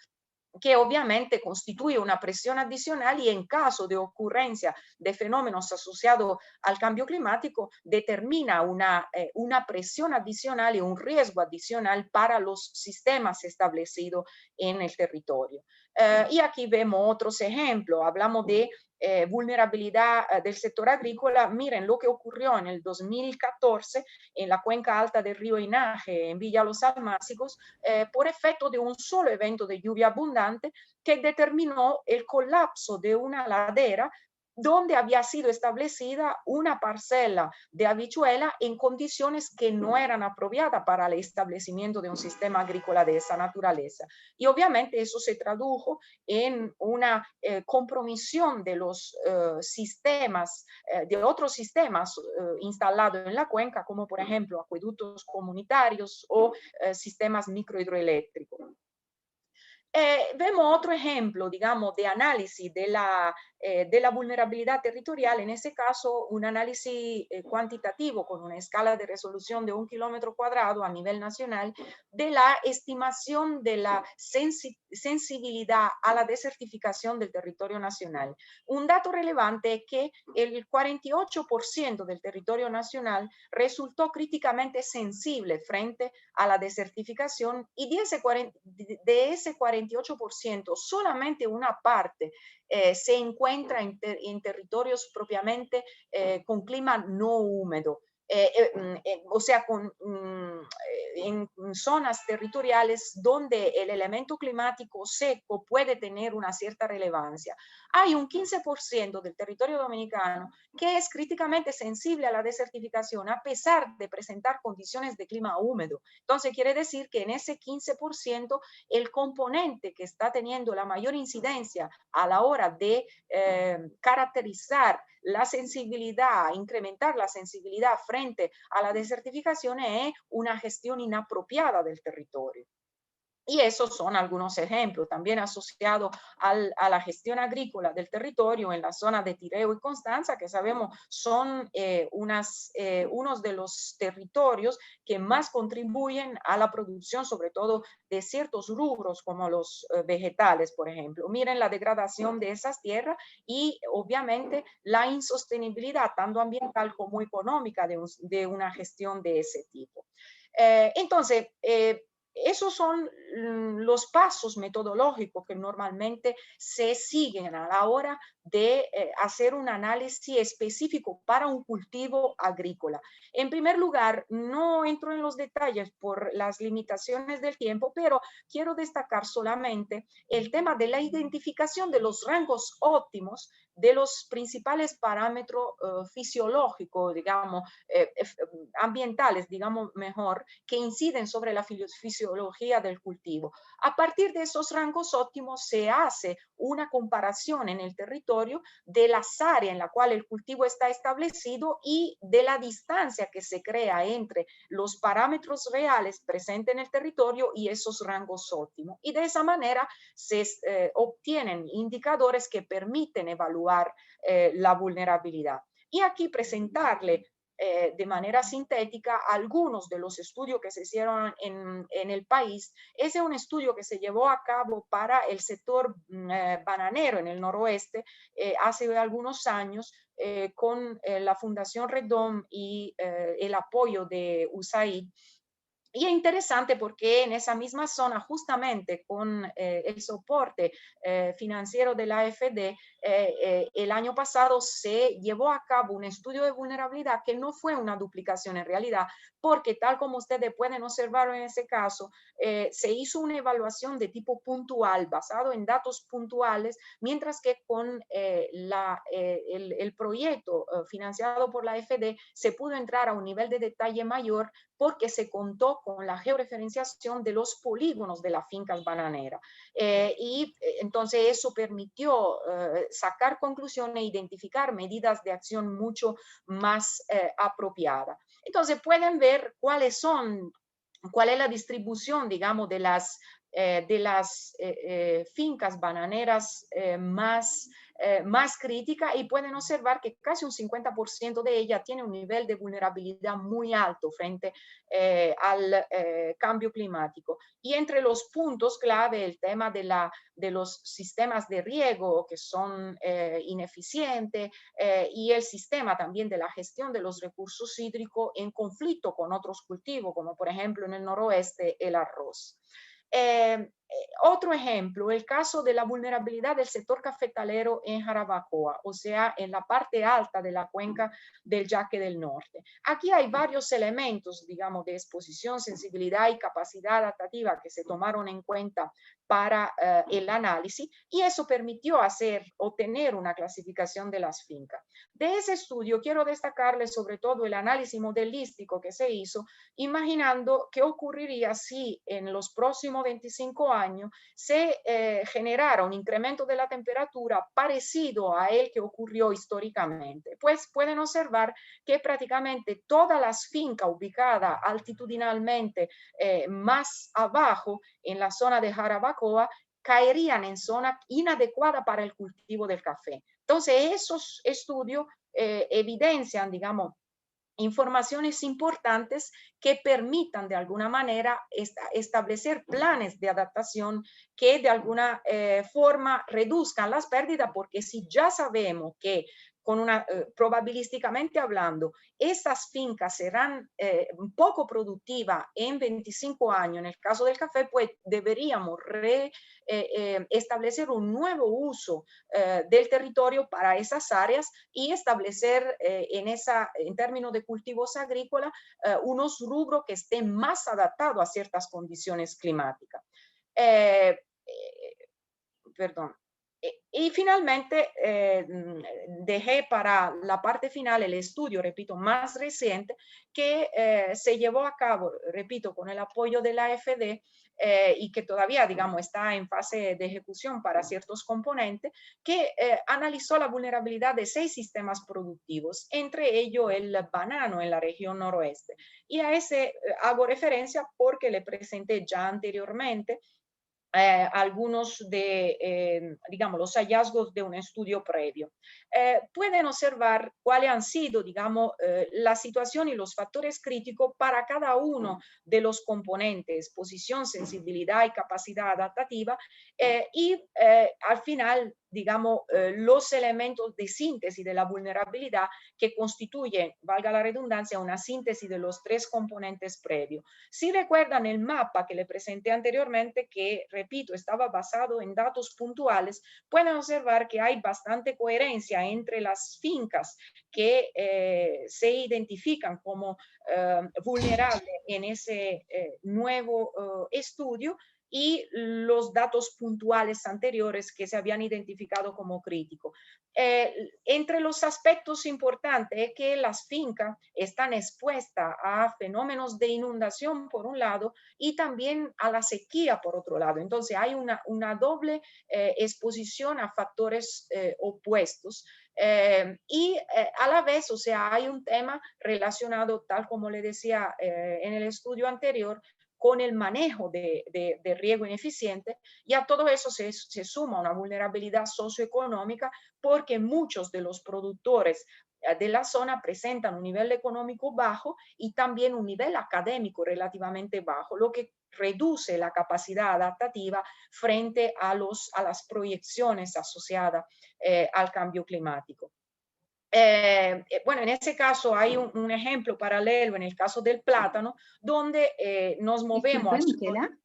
que obviamente constituye una presión adicional y en caso de ocurrencia de fenómenos asociados al cambio climático determina una presión adicional y un riesgo adicional para los sistemas establecidos en el territorio. Y aquí vemos otros ejemplos, hablamos de vulnerabilidad del sector agrícola. Miren lo que ocurrió en el 2014 en la cuenca alta del río Inaje, en Villa Los Almácigos, por efecto de un solo evento de lluvia abundante que determinó el colapso de una ladera donde había sido establecida una parcela de habichuela en condiciones que no eran apropiadas para el establecimiento de un sistema agrícola de esa naturaleza. Y obviamente eso se tradujo en una compromisión de los sistemas, de otros sistemas instalados en la cuenca, como por ejemplo acueductos comunitarios o sistemas microhidroeléctricos. Vemos otro ejemplo, digamos, de análisis de la vulnerabilidad territorial, en ese caso un análisis cuantitativo con una escala de resolución de 1 kilómetro cuadrado a nivel nacional de la estimación de la sensibilidad a la desertificación del territorio nacional. Un dato relevante es que el 48% del territorio nacional resultó críticamente sensible frente a la desertificación y de ese 48%, solamente una parte se encuentra en territorios propiamente con clima no húmedo. O sea, en zonas territoriales donde el elemento climático seco puede tener una cierta relevancia. Hay un 15% del territorio dominicano que es críticamente sensible a la desertificación a pesar de presentar condiciones de clima húmedo. Entonces quiere decir que en ese 15% el componente que está teniendo la mayor incidencia a la hora de caracterizar la sensibilidad, incrementar la sensibilidad frente a la desertificación es una gestión inapropiada del territorio. Y esos son algunos ejemplos, también asociados a la gestión agrícola del territorio en la zona de Tireo y Constanza, que sabemos son unos de los territorios que más contribuyen a la producción, sobre todo de ciertos rubros como los vegetales, por ejemplo. Miren la degradación de esas tierras y obviamente la insostenibilidad tanto ambiental como económica de una gestión de ese tipo. Entonces, esos son los pasos metodológicos que normalmente se siguen a la hora de hacer un análisis específico para un cultivo agrícola. En primer lugar, no entro en los detalles por las limitaciones del tiempo, pero quiero destacar solamente el tema de la identificación de los rangos óptimos de los principales parámetros fisiológicos, digamos, ambientales, digamos mejor, que inciden sobre la fisiología del cultivo. A partir de esos rangos óptimos se hace una comparación en el territorio de las áreas en la cual el cultivo está establecido y de la distancia que se crea entre los parámetros reales presentes en el territorio y esos rangos óptimos. Y de esa manera se obtienen indicadores que permiten evaluar la vulnerabilidad. Y aquí presentarle de manera sintética algunos de los estudios que se hicieron en el país. Ese es un estudio que se llevó a cabo para el sector bananero en el noroeste hace algunos años con la Fundación Redom y el apoyo de USAID. Y es interesante porque en esa misma zona, justamente con el soporte financiero de la AFD, el año pasado se llevó a cabo un estudio de vulnerabilidad que no fue una duplicación en realidad, porque tal como ustedes pueden observar en ese caso, se hizo una evaluación de tipo puntual, basado en datos puntuales, mientras que con el proyecto financiado por la AFD se pudo entrar a un nivel de detalle mayor porque se contó con la georreferenciación de los polígonos de las fincas bananeras. Entonces eso permitió sacar conclusiones e identificar medidas de acción mucho más apropiadas. Entonces pueden ver cuál es la distribución, digamos, de las fincas bananeras más crítica y pueden observar que casi un 50% de ellas tiene un nivel de vulnerabilidad muy alto frente al cambio climático. Y entre los puntos clave el tema de los sistemas de riego que son ineficientes y el sistema también de la gestión de los recursos hídricos en conflicto con otros cultivos, como por ejemplo en el noroeste el arroz. Otro ejemplo, el caso de la vulnerabilidad del sector cafetalero en Jarabacoa, o sea, en la parte alta de la cuenca del Yaque del Norte. Aquí hay varios elementos, digamos, de exposición, sensibilidad y capacidad adaptativa que se tomaron en cuenta para el análisis, y eso permitió obtener una clasificación de las fincas. De ese estudio quiero destacarles sobre todo el análisis modelístico que se hizo, imaginando qué ocurriría si en los próximos 25 años se generara un incremento de la temperatura parecido a el que ocurrió históricamente. Pues pueden observar que prácticamente todas las fincas ubicadas altitudinalmente más abajo en la zona de Jarabacoa caerían en zona inadecuada para el cultivo del café. Entonces, esos estudios evidencian, digamos, informaciones importantes que permitan de alguna manera establecer planes de adaptación que de alguna forma reduzcan las pérdidas, porque si ya sabemos que probabilísticamente hablando, estas fincas serán poco productivas en 25 años, en el caso del café, pues deberíamos establecer un nuevo uso del territorio para esas áreas y establecer en términos de cultivos agrícolas unos rubros que estén más adaptados a ciertas condiciones climáticas. Perdón. Y finalmente dejé para la parte final el estudio, repito, más reciente que se llevó a cabo, repito, con el apoyo de la AFD y que todavía, digamos, está en fase de ejecución para ciertos componentes, que analizó la vulnerabilidad de 6 sistemas productivos, entre ellos el banano en la región noroeste. Y a ese hago referencia porque le presenté ya anteriormente algunos de, digamos, los hallazgos de un estudio previo. Pueden observar cuáles han sido, digamos, la situación y los factores críticos para cada uno de los componentes, posición, sensibilidad y capacidad adaptativa, y al final, digamos, los elementos de síntesis de la vulnerabilidad que constituyen, valga la redundancia, una síntesis de los 3 componentes previos. Si recuerdan el mapa que le presenté anteriormente, que, repito, estaba basado en datos puntuales, pueden observar que hay bastante coherencia entre las fincas que se identifican como vulnerables en ese nuevo estudio y los datos puntuales anteriores que se habían identificado como críticos. Entre los aspectos importantes es que las fincas están expuestas a fenómenos de inundación por un lado y también a la sequía por otro lado. Entonces hay una doble exposición a factores opuestos. Y a la vez, o sea, hay un tema relacionado, tal como le decía en el estudio anterior, con el manejo de riego ineficiente, y a todo eso se suma una vulnerabilidad socioeconómica porque muchos de los productores de la zona presentan un nivel económico bajo y también un nivel académico relativamente bajo, lo que reduce la capacidad adaptativa frente a las proyecciones asociadas al cambio climático. Bueno, en ese caso hay un ejemplo paralelo en el caso del plátano, donde nos movemos. Disculpe, Michela.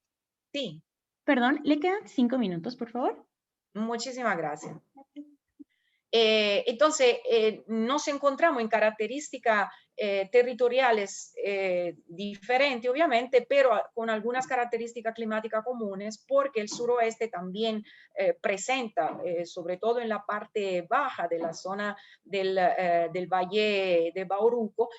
Sí. Perdón, ¿le quedan 5 minutos, por favor? Muchísimas gracias. Entonces, nos encontramos en características territoriales diferentes, obviamente, pero con algunas características climáticas comunes, porque el suroeste también presenta, sobre todo en la parte baja de la zona del Valle de Bauruco,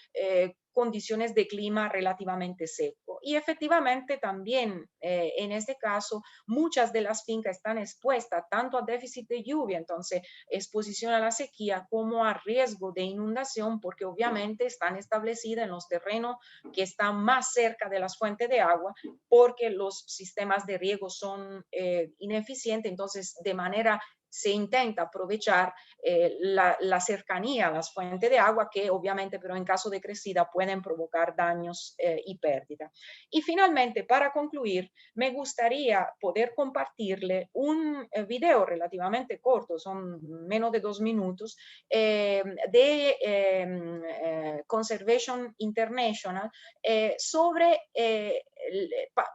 condiciones de clima relativamente seco. Y efectivamente también en este caso muchas de las fincas están expuestas tanto a déficit de lluvia, entonces exposición a la sequía, como a riesgo de inundación, porque obviamente están establecidas en los terrenos que están más cerca de las fuentes de agua, porque los sistemas de riego son ineficientes, entonces de manera se intenta aprovechar la cercanía a las fuentes de agua que obviamente, pero en caso de crecida, pueden provocar daños y pérdidas. Y finalmente, para concluir, me gustaría poder compartirle un video relativamente corto, son menos de 2 minutos, de Conservation International sobre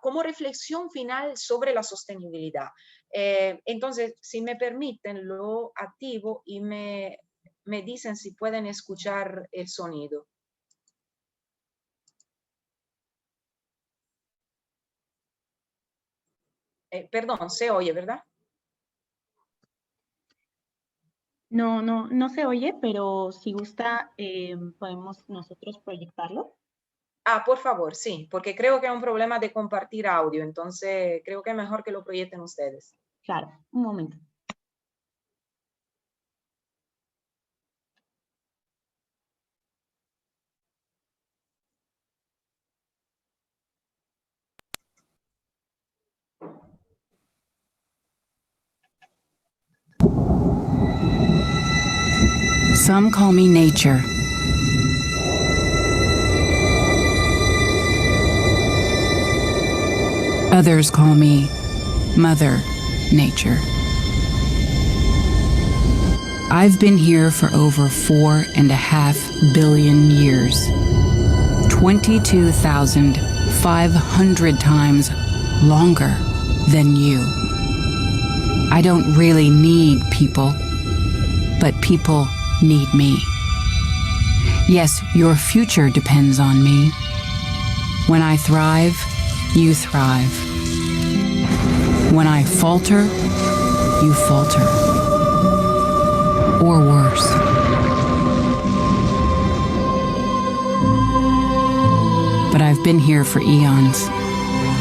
como reflexión final sobre la sostenibilidad. Entonces, si me permiten, lo activo y me dicen si pueden escuchar el sonido. Perdón, se oye, ¿verdad? No se oye, pero si gusta, podemos nosotros proyectarlo. Ah, por favor, sí, porque creo que hay un problema de compartir audio, entonces creo que es mejor que lo proyecten ustedes. Claro, un momento. Some call me nature. Others call me Mother Nature. I've been here for over 4.5 billion years. 22,500 times longer than you. I don't really need people, but people need me. Yes, your future depends on me. When I thrive, you thrive. When I falter, you falter. Or worse. But I've been here for eons.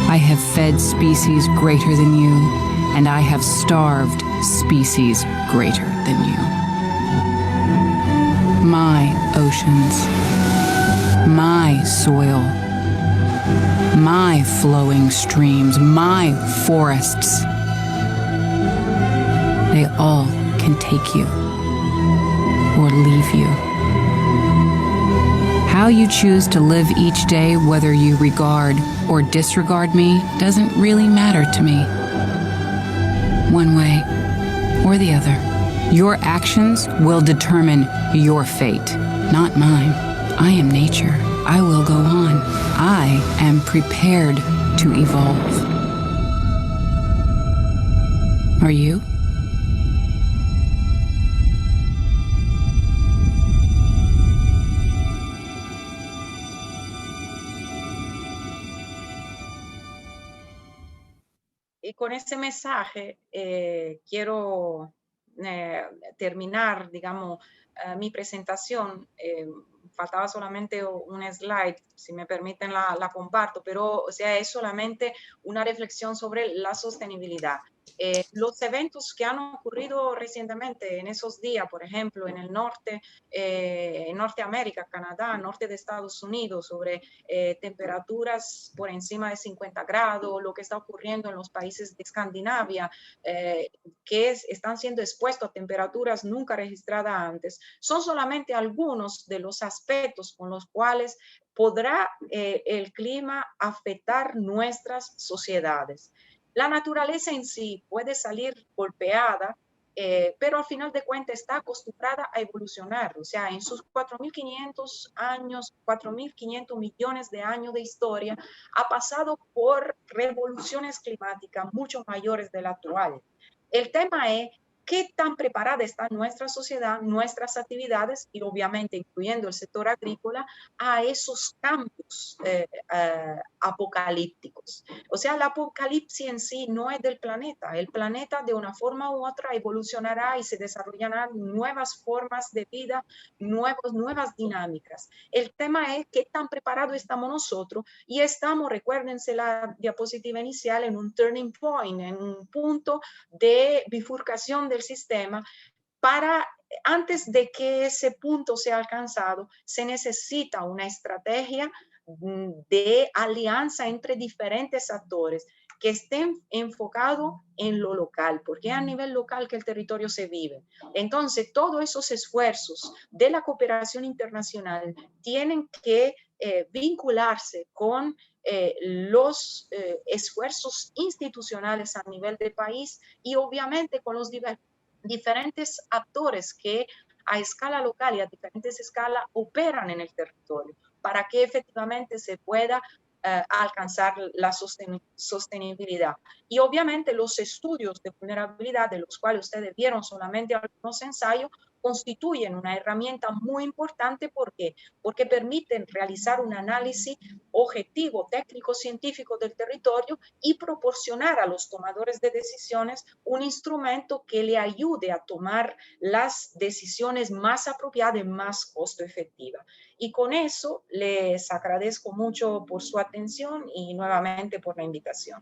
I have fed species greater than you, and I have starved species greater than you. My oceans, my soil, my flowing streams, my forests, they all can take you or leave you. How you choose to live each day, whether you regard or disregard me, doesn't really matter to me. One way or the other. Your actions will determine your fate, not mine. I am nature. I will go on. I am prepared to evolve. Are you? Y con ese mensaje quiero terminar, digamos, mi presentación. Faltaba solamente un slide, si me permiten la comparto, pero o sea, es solamente una reflexión sobre la sostenibilidad. Los eventos que han ocurrido recientemente en esos días, por ejemplo, en el norte, en Norteamérica, Canadá, norte de Estados Unidos, sobre temperaturas por encima de 50 grados, lo que está ocurriendo en los países de Escandinavia, que están siendo expuestos a temperaturas nunca registradas antes, son solamente algunos de los aspectos con los cuales podrá el clima afectar nuestras sociedades. La naturaleza en sí puede salir golpeada, pero al final de cuentas está acostumbrada a evolucionar. O sea, en sus 4.500 años, 4.500 millones de años de historia, ha pasado por revoluciones climáticas mucho mayores de la actual. El tema es qué tan preparada está nuestra sociedad, nuestras actividades y obviamente incluyendo el sector agrícola a esos cambios apocalípticos. O sea, el apocalipsis en sí no es del planeta. El planeta de una forma u otra evolucionará y se desarrollarán nuevas formas de vida, nuevas dinámicas. El tema es qué tan preparados estamos nosotros y estamos, recuérdense la diapositiva inicial, en un turning point, en un punto de bifurcación del sistema. Para antes de que ese punto sea alcanzado, se necesita una estrategia de alianza entre diferentes actores que estén enfocados en lo local, porque es a nivel local que el territorio se vive. Entonces, todos esos esfuerzos de la cooperación internacional tienen que vincularse con los esfuerzos institucionales a nivel del país y obviamente con los diferentes actores que a escala local y a diferentes escalas operan en el territorio para que efectivamente se pueda alcanzar la sostenibilidad. Y obviamente los estudios de vulnerabilidad, de los cuales ustedes vieron solamente algunos ensayos, constituyen una herramienta muy importante. ¿Por qué? Porque permiten realizar un análisis objetivo, técnico, científico del territorio y proporcionar a los tomadores de decisiones un instrumento que le ayude a tomar las decisiones más apropiadas y más costo efectivas. Y con eso les agradezco mucho por su atención y nuevamente por la invitación.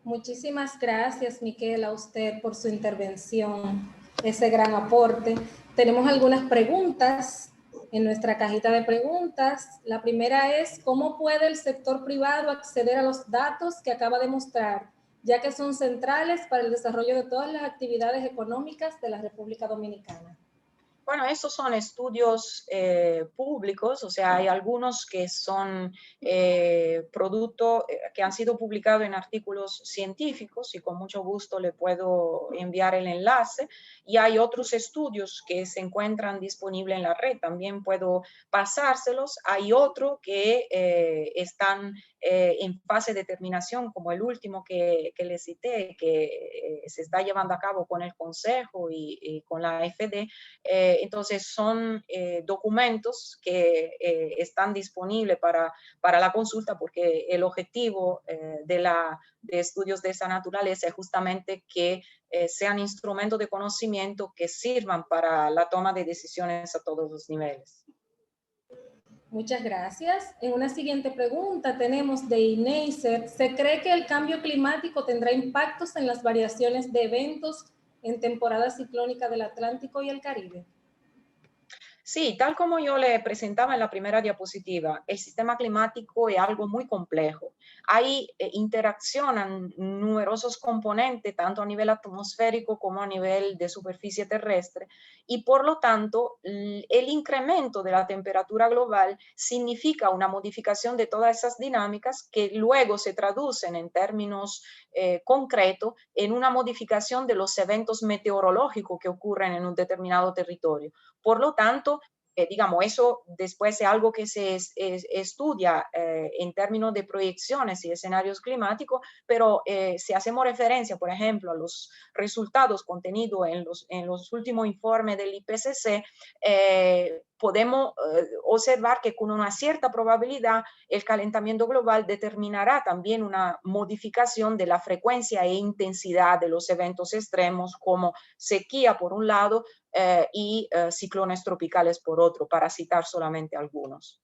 Muchísimas gracias, Miquela, a usted por su intervención, ese gran aporte. Tenemos algunas preguntas en nuestra cajita de preguntas. La primera es, ¿cómo puede el sector privado acceder a los datos que acaba de mostrar, ya que son centrales para el desarrollo de todas las actividades económicas de la República Dominicana? Bueno, estos son estudios públicos, o sea, hay algunos que son producto que han sido publicados en artículos científicos y con mucho gusto le puedo enviar el enlace. Y hay otros estudios que se encuentran disponibles en la red, también puedo pasárselos. Hay otros que están en fase de terminación, como el último que les cité, que se está llevando a cabo con el Consejo y con la AFD. Entonces son documentos que están disponibles para la consulta, porque el objetivo de estudios de esa naturaleza es justamente que sean instrumentos de conocimiento que sirvan para la toma de decisiones a todos los niveles. Muchas gracias. En una siguiente pregunta tenemos de Ineiser. ¿Se cree que el cambio climático tendrá impactos en las variaciones de eventos en temporada ciclónica del Atlántico y el Caribe? Sí, tal como yo le presentaba en la primera diapositiva, el sistema climático es algo muy complejo. Ahí interaccionan numerosos componentes, tanto a nivel atmosférico como a nivel de superficie terrestre, y por lo tanto, el incremento de la temperatura global significa una modificación de todas esas dinámicas que luego se traducen en términos concretos en una modificación de los eventos meteorológicos que ocurren en un determinado territorio. Por lo tanto, digamos, eso después es algo que se estudia en términos de proyecciones y escenarios climáticos, pero si hacemos referencia, por ejemplo, a los resultados contenidos en los últimos informes del IPCC, podemos observar que con una cierta probabilidad el calentamiento global determinará también una modificación de la frecuencia e intensidad de los eventos extremos, como sequía por un lado, y ciclones tropicales por otro, para citar solamente algunos.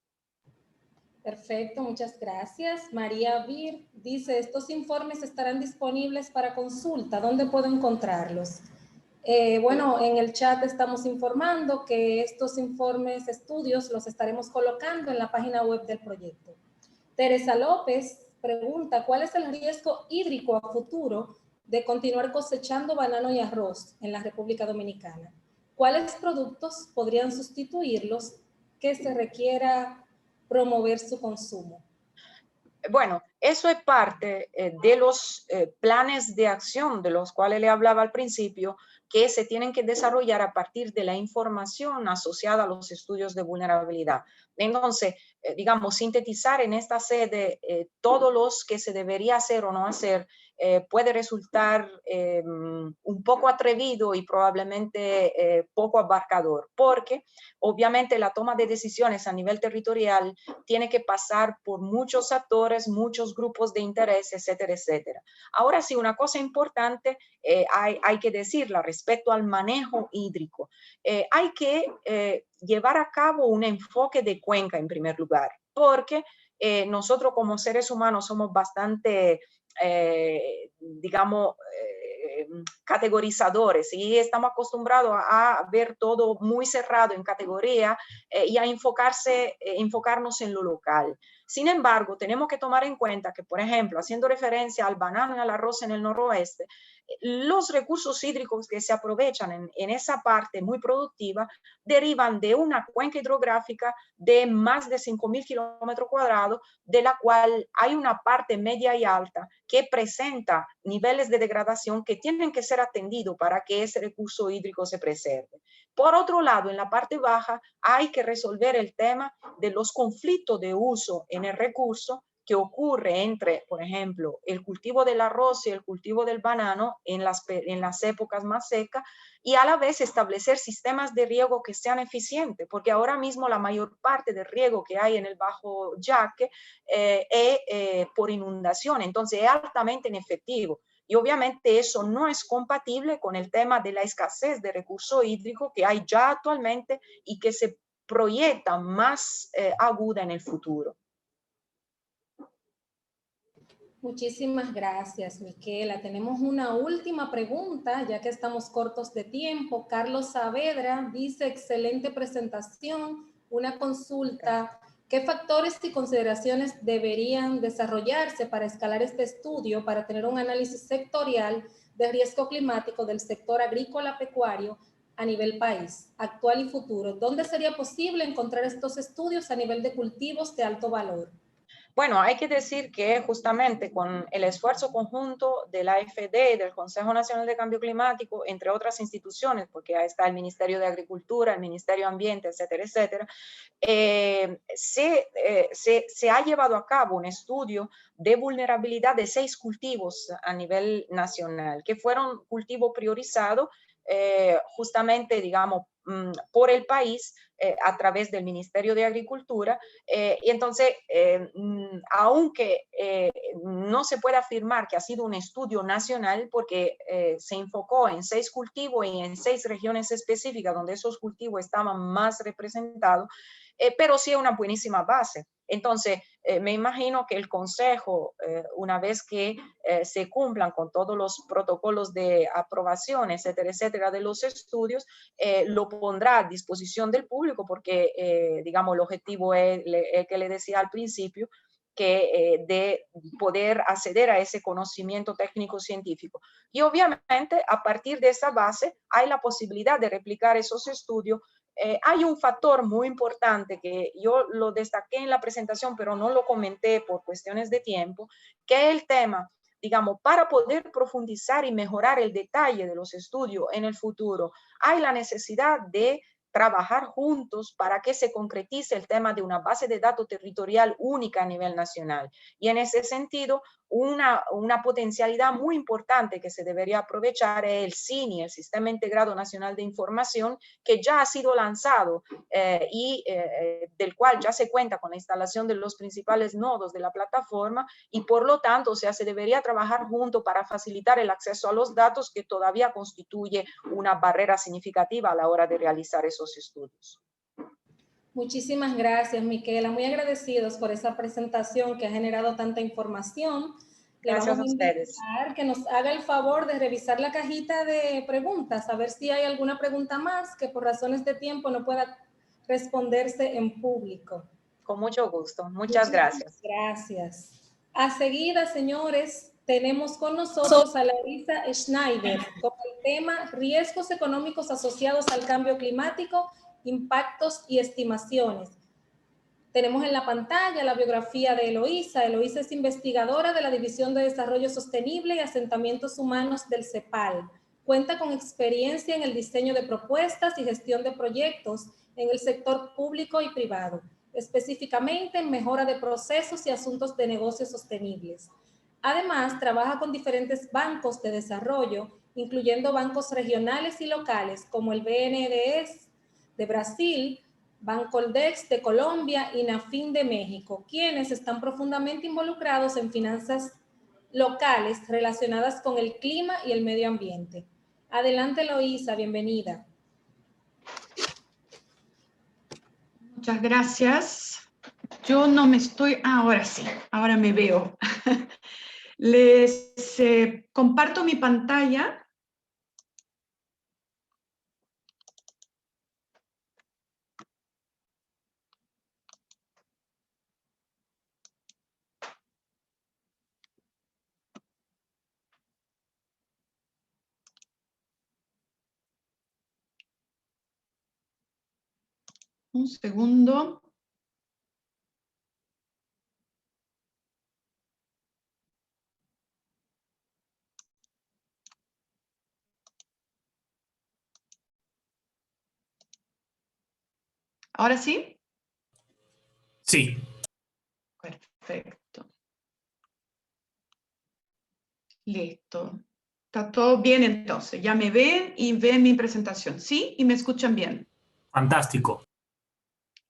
Perfecto, muchas gracias. María Vir dice, ¿estos informes estarán disponibles para consulta? ¿Dónde puedo encontrarlos? Bueno, en el chat estamos informando que estos informes, estudios, los estaremos colocando en la página web del proyecto. Teresa López pregunta, ¿cuál es el riesgo hídrico a futuro de continuar cosechando banano y arroz en la República Dominicana? ¿Cuáles productos podrían sustituirlos que se requiera promover su consumo? Bueno, eso es parte de los planes de acción de los cuales le hablaba al principio, que se tienen que desarrollar a partir de la información asociada a los estudios de vulnerabilidad. Entonces, digamos, sintetizar en esta sede todos los que se debería hacer o no hacer puede resultar un poco atrevido y probablemente poco abarcador, porque obviamente la toma de decisiones a nivel territorial tiene que pasar por muchos actores, muchos grupos de interés, etcétera, etcétera. Ahora sí, una cosa importante hay que decirla respecto al manejo hídrico. Hay que llevar a cabo un enfoque de cuenca en primer lugar, porque nosotros como seres humanos somos bastante, digamos, categorizadores y estamos acostumbrados a ver todo muy cerrado en categoría y a enfocarnos en lo local. Sin embargo, tenemos que tomar en cuenta que, por ejemplo, haciendo referencia al banano y al arroz en el noroeste, los recursos hídricos que se aprovechan en esa parte muy productiva derivan de una cuenca hidrográfica de más de 5.000 kilómetros cuadrados, de la cual hay una parte media y alta que presenta niveles de degradación que tienen que ser atendidos para que ese recurso hídrico se preserve. Por otro lado, en la parte baja hay que resolver el tema de los conflictos de uso en el recurso que ocurre entre, por ejemplo, el cultivo del arroz y el cultivo del banano en las épocas más secas, y a la vez establecer sistemas de riego que sean eficientes, porque ahora mismo la mayor parte del riego que hay en el Bajo Yaque es por inundación, entonces es altamente inefectivo. Y obviamente eso no es compatible con el tema de la escasez de recurso hídrico que hay ya actualmente y que se proyecta más aguda en el futuro. Muchísimas gracias, Miquela. Tenemos una última pregunta, ya que estamos cortos de tiempo. Carlos Saavedra dice, excelente presentación, una consulta. ¿Qué factores y consideraciones deberían desarrollarse para escalar este estudio, para tener un análisis sectorial de riesgo climático del sector agrícola pecuario a nivel país, actual y futuro? ¿Dónde sería posible encontrar estos estudios a nivel de cultivos de alto valor? Bueno, hay que decir que justamente con el esfuerzo conjunto de la AFD, del Consejo Nacional de Cambio Climático, entre otras instituciones, porque ahí está el Ministerio de Agricultura, el Ministerio de Ambiente, etcétera, etcétera, se ha llevado a cabo un estudio de vulnerabilidad de 6 cultivos a nivel nacional, que fueron cultivos priorizados justamente, digamos, por el país a través del Ministerio de Agricultura. Y entonces, aunque no se puede afirmar que ha sido un estudio nacional, porque se enfocó en 6 cultivos y en 6 regiones específicas donde esos cultivos estaban más representados, pero sí es una buenísima base. Entonces, me imagino que el Consejo, una vez que se cumplan con todos los protocolos de aprobación, etcétera, etcétera, de los estudios, lo pondrá a disposición del público, porque, digamos, el objetivo es el que le decía al principio, que de poder acceder a ese conocimiento técnico científico. Y obviamente, a partir de esa base, hay la posibilidad de replicar esos estudios. Hay un factor muy importante que yo lo destaqué en la presentación, pero no lo comenté por cuestiones de tiempo, que es el tema, digamos, para poder profundizar y mejorar el detalle de los estudios en el futuro. Hay la necesidad de trabajar juntos para que se concretice el tema de una base de datos territorial única a nivel nacional. Y en ese sentido, una potencialidad muy importante que se debería aprovechar es el SINI, el Sistema Integrado Nacional de Información, que ya ha sido lanzado y del cual ya se cuenta con la instalación de los principales nodos de la plataforma, y por lo tanto, o sea, se debería trabajar junto para facilitar el acceso a los datos, que todavía constituye una barrera significativa a la hora de realizar esos estudios. Muchísimas gracias, Miquela. Muy agradecidos por esa presentación que ha generado tanta información. Le Gracias vamos a ustedes. invitar que nos haga el favor de revisar la cajita de preguntas, a ver si hay alguna pregunta más que por razones de tiempo no pueda responderse en público. Con mucho gusto. Muchas gracias. Gracias. A seguida, señores, tenemos con nosotros a Larissa Schneider con el tema riesgos económicos asociados al cambio climático, impactos y estimaciones. Tenemos en la pantalla la biografía de Eloísa. Eloísa es investigadora de la División de Desarrollo Sostenible y Asentamientos Humanos del CEPAL. Cuenta con experiencia en el diseño de propuestas y gestión de proyectos en el sector público y privado, específicamente en mejora de procesos y asuntos de negocios sostenibles. Además, trabaja con diferentes bancos de desarrollo, incluyendo bancos regionales y locales como el BNDES de Brasil, Bancoldex de Colombia y Nafin de México, quienes están profundamente involucrados en finanzas locales relacionadas con el clima y el medio ambiente. Adelante, Eloísa, bienvenida. Muchas gracias. Yo no me estoy... ahora sí, ahora me veo. Les comparto mi pantalla. Un segundo. ¿Ahora sí? Sí. Perfecto. Listo. Está todo bien entonces. Ya me ven y ven mi presentación, ¿sí? Y me escuchan bien. Fantástico.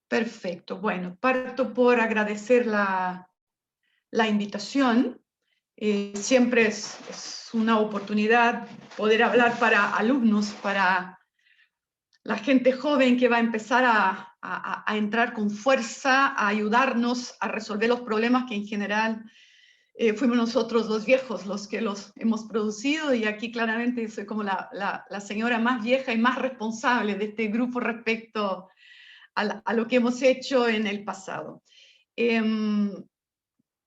Perfecto. Bueno, parto por agradecer la invitación. Siempre es una oportunidad poder hablar para alumnos, para la gente joven que va a empezar a entrar con fuerza, a ayudarnos a resolver los problemas que en general fuimos nosotros los viejos los que los hemos producido, y aquí claramente soy como la señora más vieja y más responsable de este grupo respecto a lo que hemos hecho en el pasado.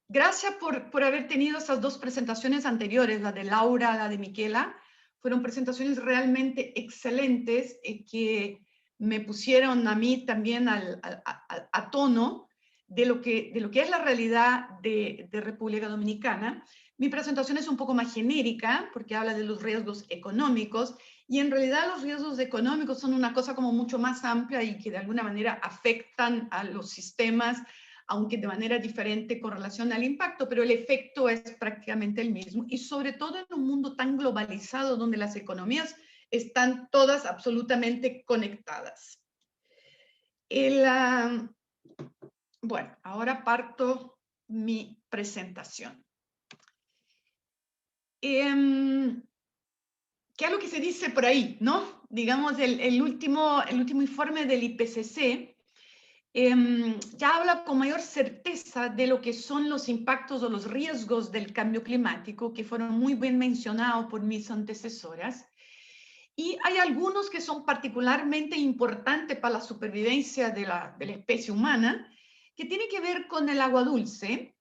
Gracias por haber tenido esas dos presentaciones anteriores, la de Laura, la de Miquela. Fueron presentaciones realmente excelentes que me pusieron a mí también a tono de lo que es la realidad de República Dominicana. Mi presentación es un poco más genérica porque habla de los riesgos económicos, y en realidad los riesgos económicos son una cosa como mucho más amplia y que de alguna manera afectan a los sistemas, aunque de manera diferente con relación al impacto, pero el efecto es prácticamente el mismo, y sobre todo en un mundo tan globalizado donde las economías están todas absolutamente conectadas. Bueno, ahora parto mi presentación. ¿Qué es lo que se dice por ahí, no? Digamos, el último informe del IPCC ya habla con mayor certeza de lo que son los impactos o los riesgos del cambio climático, que fueron muy bien mencionados por mis antecesoras. Y hay algunos que son particularmente importantes para la supervivencia de la especie humana, que tiene que ver con el agua dulce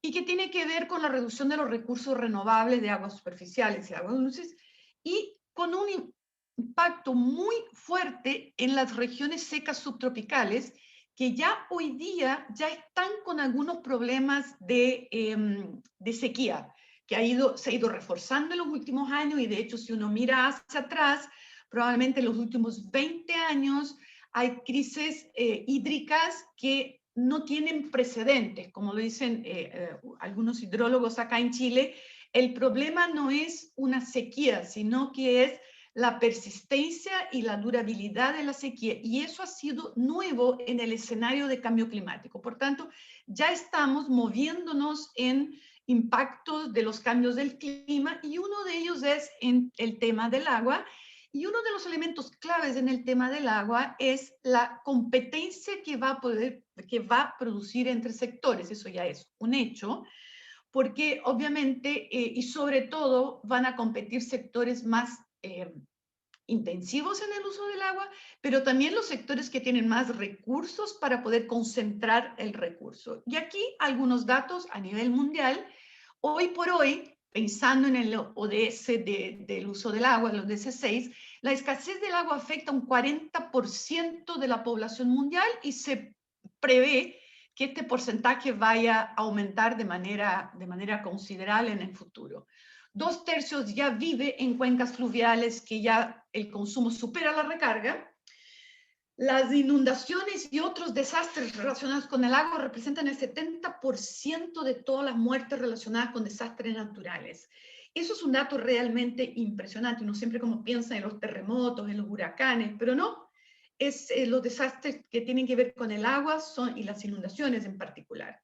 y que tiene que ver con la reducción de los recursos renovables de aguas superficiales y aguas dulces, y con un impacto muy fuerte en las regiones secas subtropicales, que ya hoy día ya están con algunos problemas de sequía, que se ha ido reforzando en los últimos años, y de hecho si uno mira hacia atrás, probablemente en los últimos 20 años hay crisis hídricas que no tienen precedentes, como lo dicen algunos hidrólogos acá en Chile. El problema no es una sequía, sino que es la persistencia y la durabilidad de la sequía, y eso ha sido nuevo en el escenario de cambio climático. Por tanto, ya estamos moviéndonos en impactos de los cambios del clima, y uno de ellos es en el tema del agua. Y uno de los elementos claves en el tema del agua es la competencia que va a producir entre sectores. Eso ya es un hecho, porque obviamente y sobre todo van a competir sectores más intensivos en el uso del agua, pero también los sectores que tienen más recursos para poder concentrar el recurso. Y aquí algunos datos a nivel mundial. Hoy por hoy, pensando en el ODS del uso del agua, el ODS 6, la escasez del agua afecta a un 40% de la población mundial, y se prevé que este porcentaje vaya a aumentar de manera considerable en el futuro. 2/3 ya vive en cuencas fluviales que ya el consumo supera la recarga. Las inundaciones y otros desastres relacionados con el agua representan el 70% de todas las muertes relacionadas con desastres naturales. Eso es un dato realmente impresionante. Uno siempre como piensa en los terremotos, en los huracanes, pero no. Los desastres que tienen que ver con el agua y las inundaciones en particular.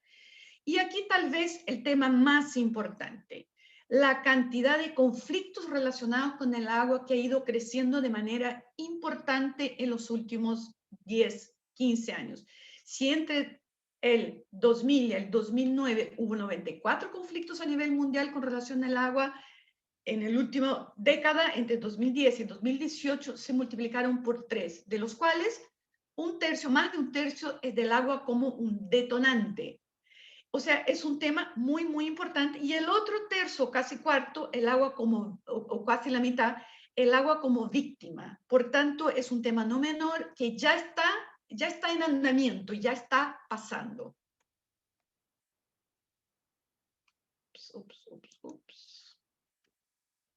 Y aquí tal vez el tema más importante: la cantidad de conflictos relacionados con el agua, que ha ido creciendo de manera importante en los últimos 10, 15 años. Si entre el 2000 y el 2009 hubo 94 conflictos a nivel mundial con relación al agua, en el último década, entre 2010 y 2018, se multiplicaron por 3, de los cuales más de un tercio es del agua como un detonante. O sea, es un tema muy, muy importante. Y el otro tercio, casi cuarto, el agua o casi la mitad, el agua como víctima. Por tanto, es un tema no menor que ya está en andamiento, ya está pasando.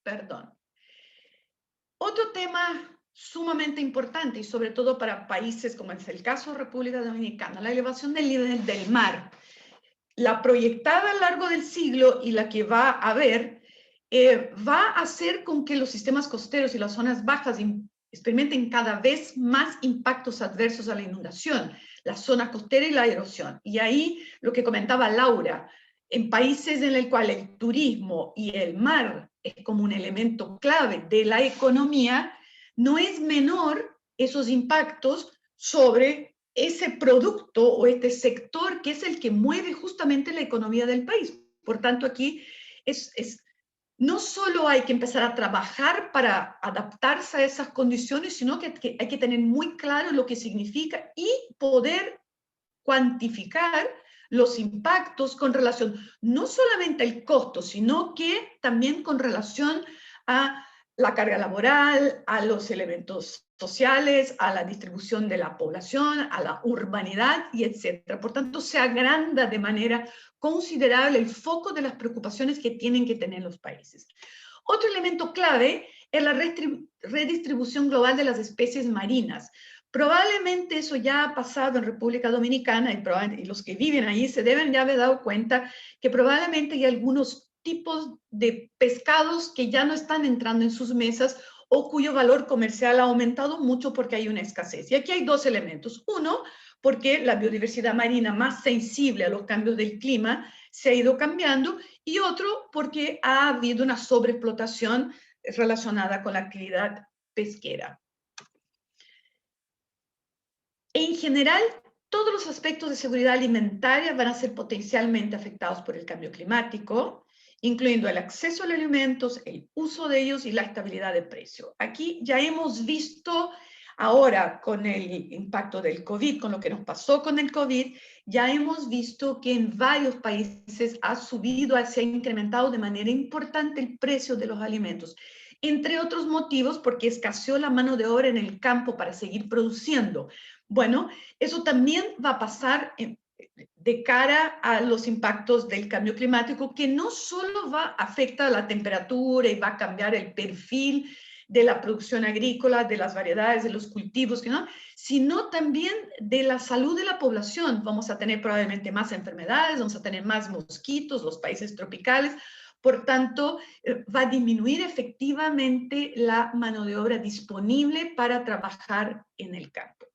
Perdón. Otro tema sumamente importante y sobre todo para países como es el caso de República Dominicana, la elevación del nivel del mar, la proyectada a lo largo del siglo y la que va a haber, va a hacer con que los sistemas costeros y las zonas bajas experimenten cada vez más impactos adversos a la inundación, la zona costera y la erosión. Y ahí lo que comentaba Laura, en países en el cual el turismo y el mar es como un elemento clave de la economía, no es menor esos impactos sobre ese producto o este sector que es el que mueve justamente la economía del país. Por tanto, aquí no solo hay que empezar a trabajar para adaptarse a esas condiciones, sino que hay que tener muy claro lo que significa y poder cuantificar los impactos con relación no solamente al costo, sino que también con relación a la carga laboral, a los elementos sociales, a la distribución de la población, a la urbanidad y etcétera. Por tanto, se agranda de manera considerable el foco de las preocupaciones que tienen que tener los países. Otro elemento clave es la redistribución global de las especies marinas. Probablemente eso ya ha pasado en República Dominicana y los que viven ahí se deben ya haber dado cuenta que probablemente hay algunos tipos de pescados que ya no están entrando en sus mesas o cuyo valor comercial ha aumentado mucho porque hay una escasez. Y aquí hay dos elementos. Uno, porque la biodiversidad marina más sensible a los cambios del clima se ha ido cambiando, y otro, porque ha habido una sobreexplotación relacionada con la actividad pesquera. En general, todos los aspectos de seguridad alimentaria van a ser potencialmente afectados por el cambio climático, incluyendo el acceso a los alimentos, el uso de ellos y la estabilidad de precio. Aquí ya hemos visto ahora con el impacto del COVID, con lo que nos pasó con el COVID, ya hemos visto que en varios países ha subido, se ha incrementado de manera importante el precio de los alimentos. Entre otros motivos, porque escaseó la mano de obra en el campo para seguir produciendo. Bueno, eso también va a pasar de cara a los impactos del cambio climático, que no solo afecta a la temperatura y va a cambiar el perfil de la producción agrícola, de las variedades, de los cultivos, ¿no?, sino también de la salud de la población. Vamos a tener probablemente más enfermedades, vamos a tener más mosquitos, los países tropicales. Por tanto, va a disminuir efectivamente la mano de obra disponible para trabajar en el campo.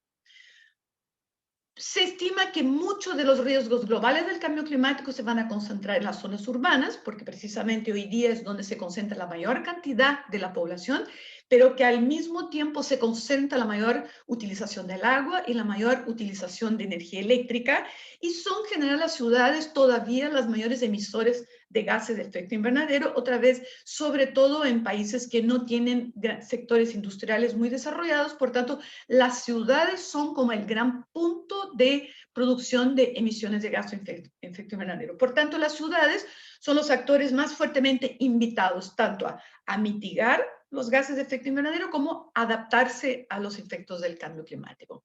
Se estima que muchos de los riesgos globales del cambio climático se van a concentrar en las zonas urbanas, porque precisamente hoy día es donde se concentra la mayor cantidad de la población, pero que al mismo tiempo se concentra la mayor utilización del agua y la mayor utilización de energía eléctrica, y son en general las ciudades todavía las mayores emisores de gases de efecto invernadero, otra vez, sobre todo en países que no tienen sectores industriales muy desarrollados. Por tanto, las ciudades son como el gran punto de producción de emisiones de gases de efecto invernadero. Por tanto, las ciudades son los actores más fuertemente invitados tanto a mitigar los gases de efecto invernadero como adaptarse a los efectos del cambio climático.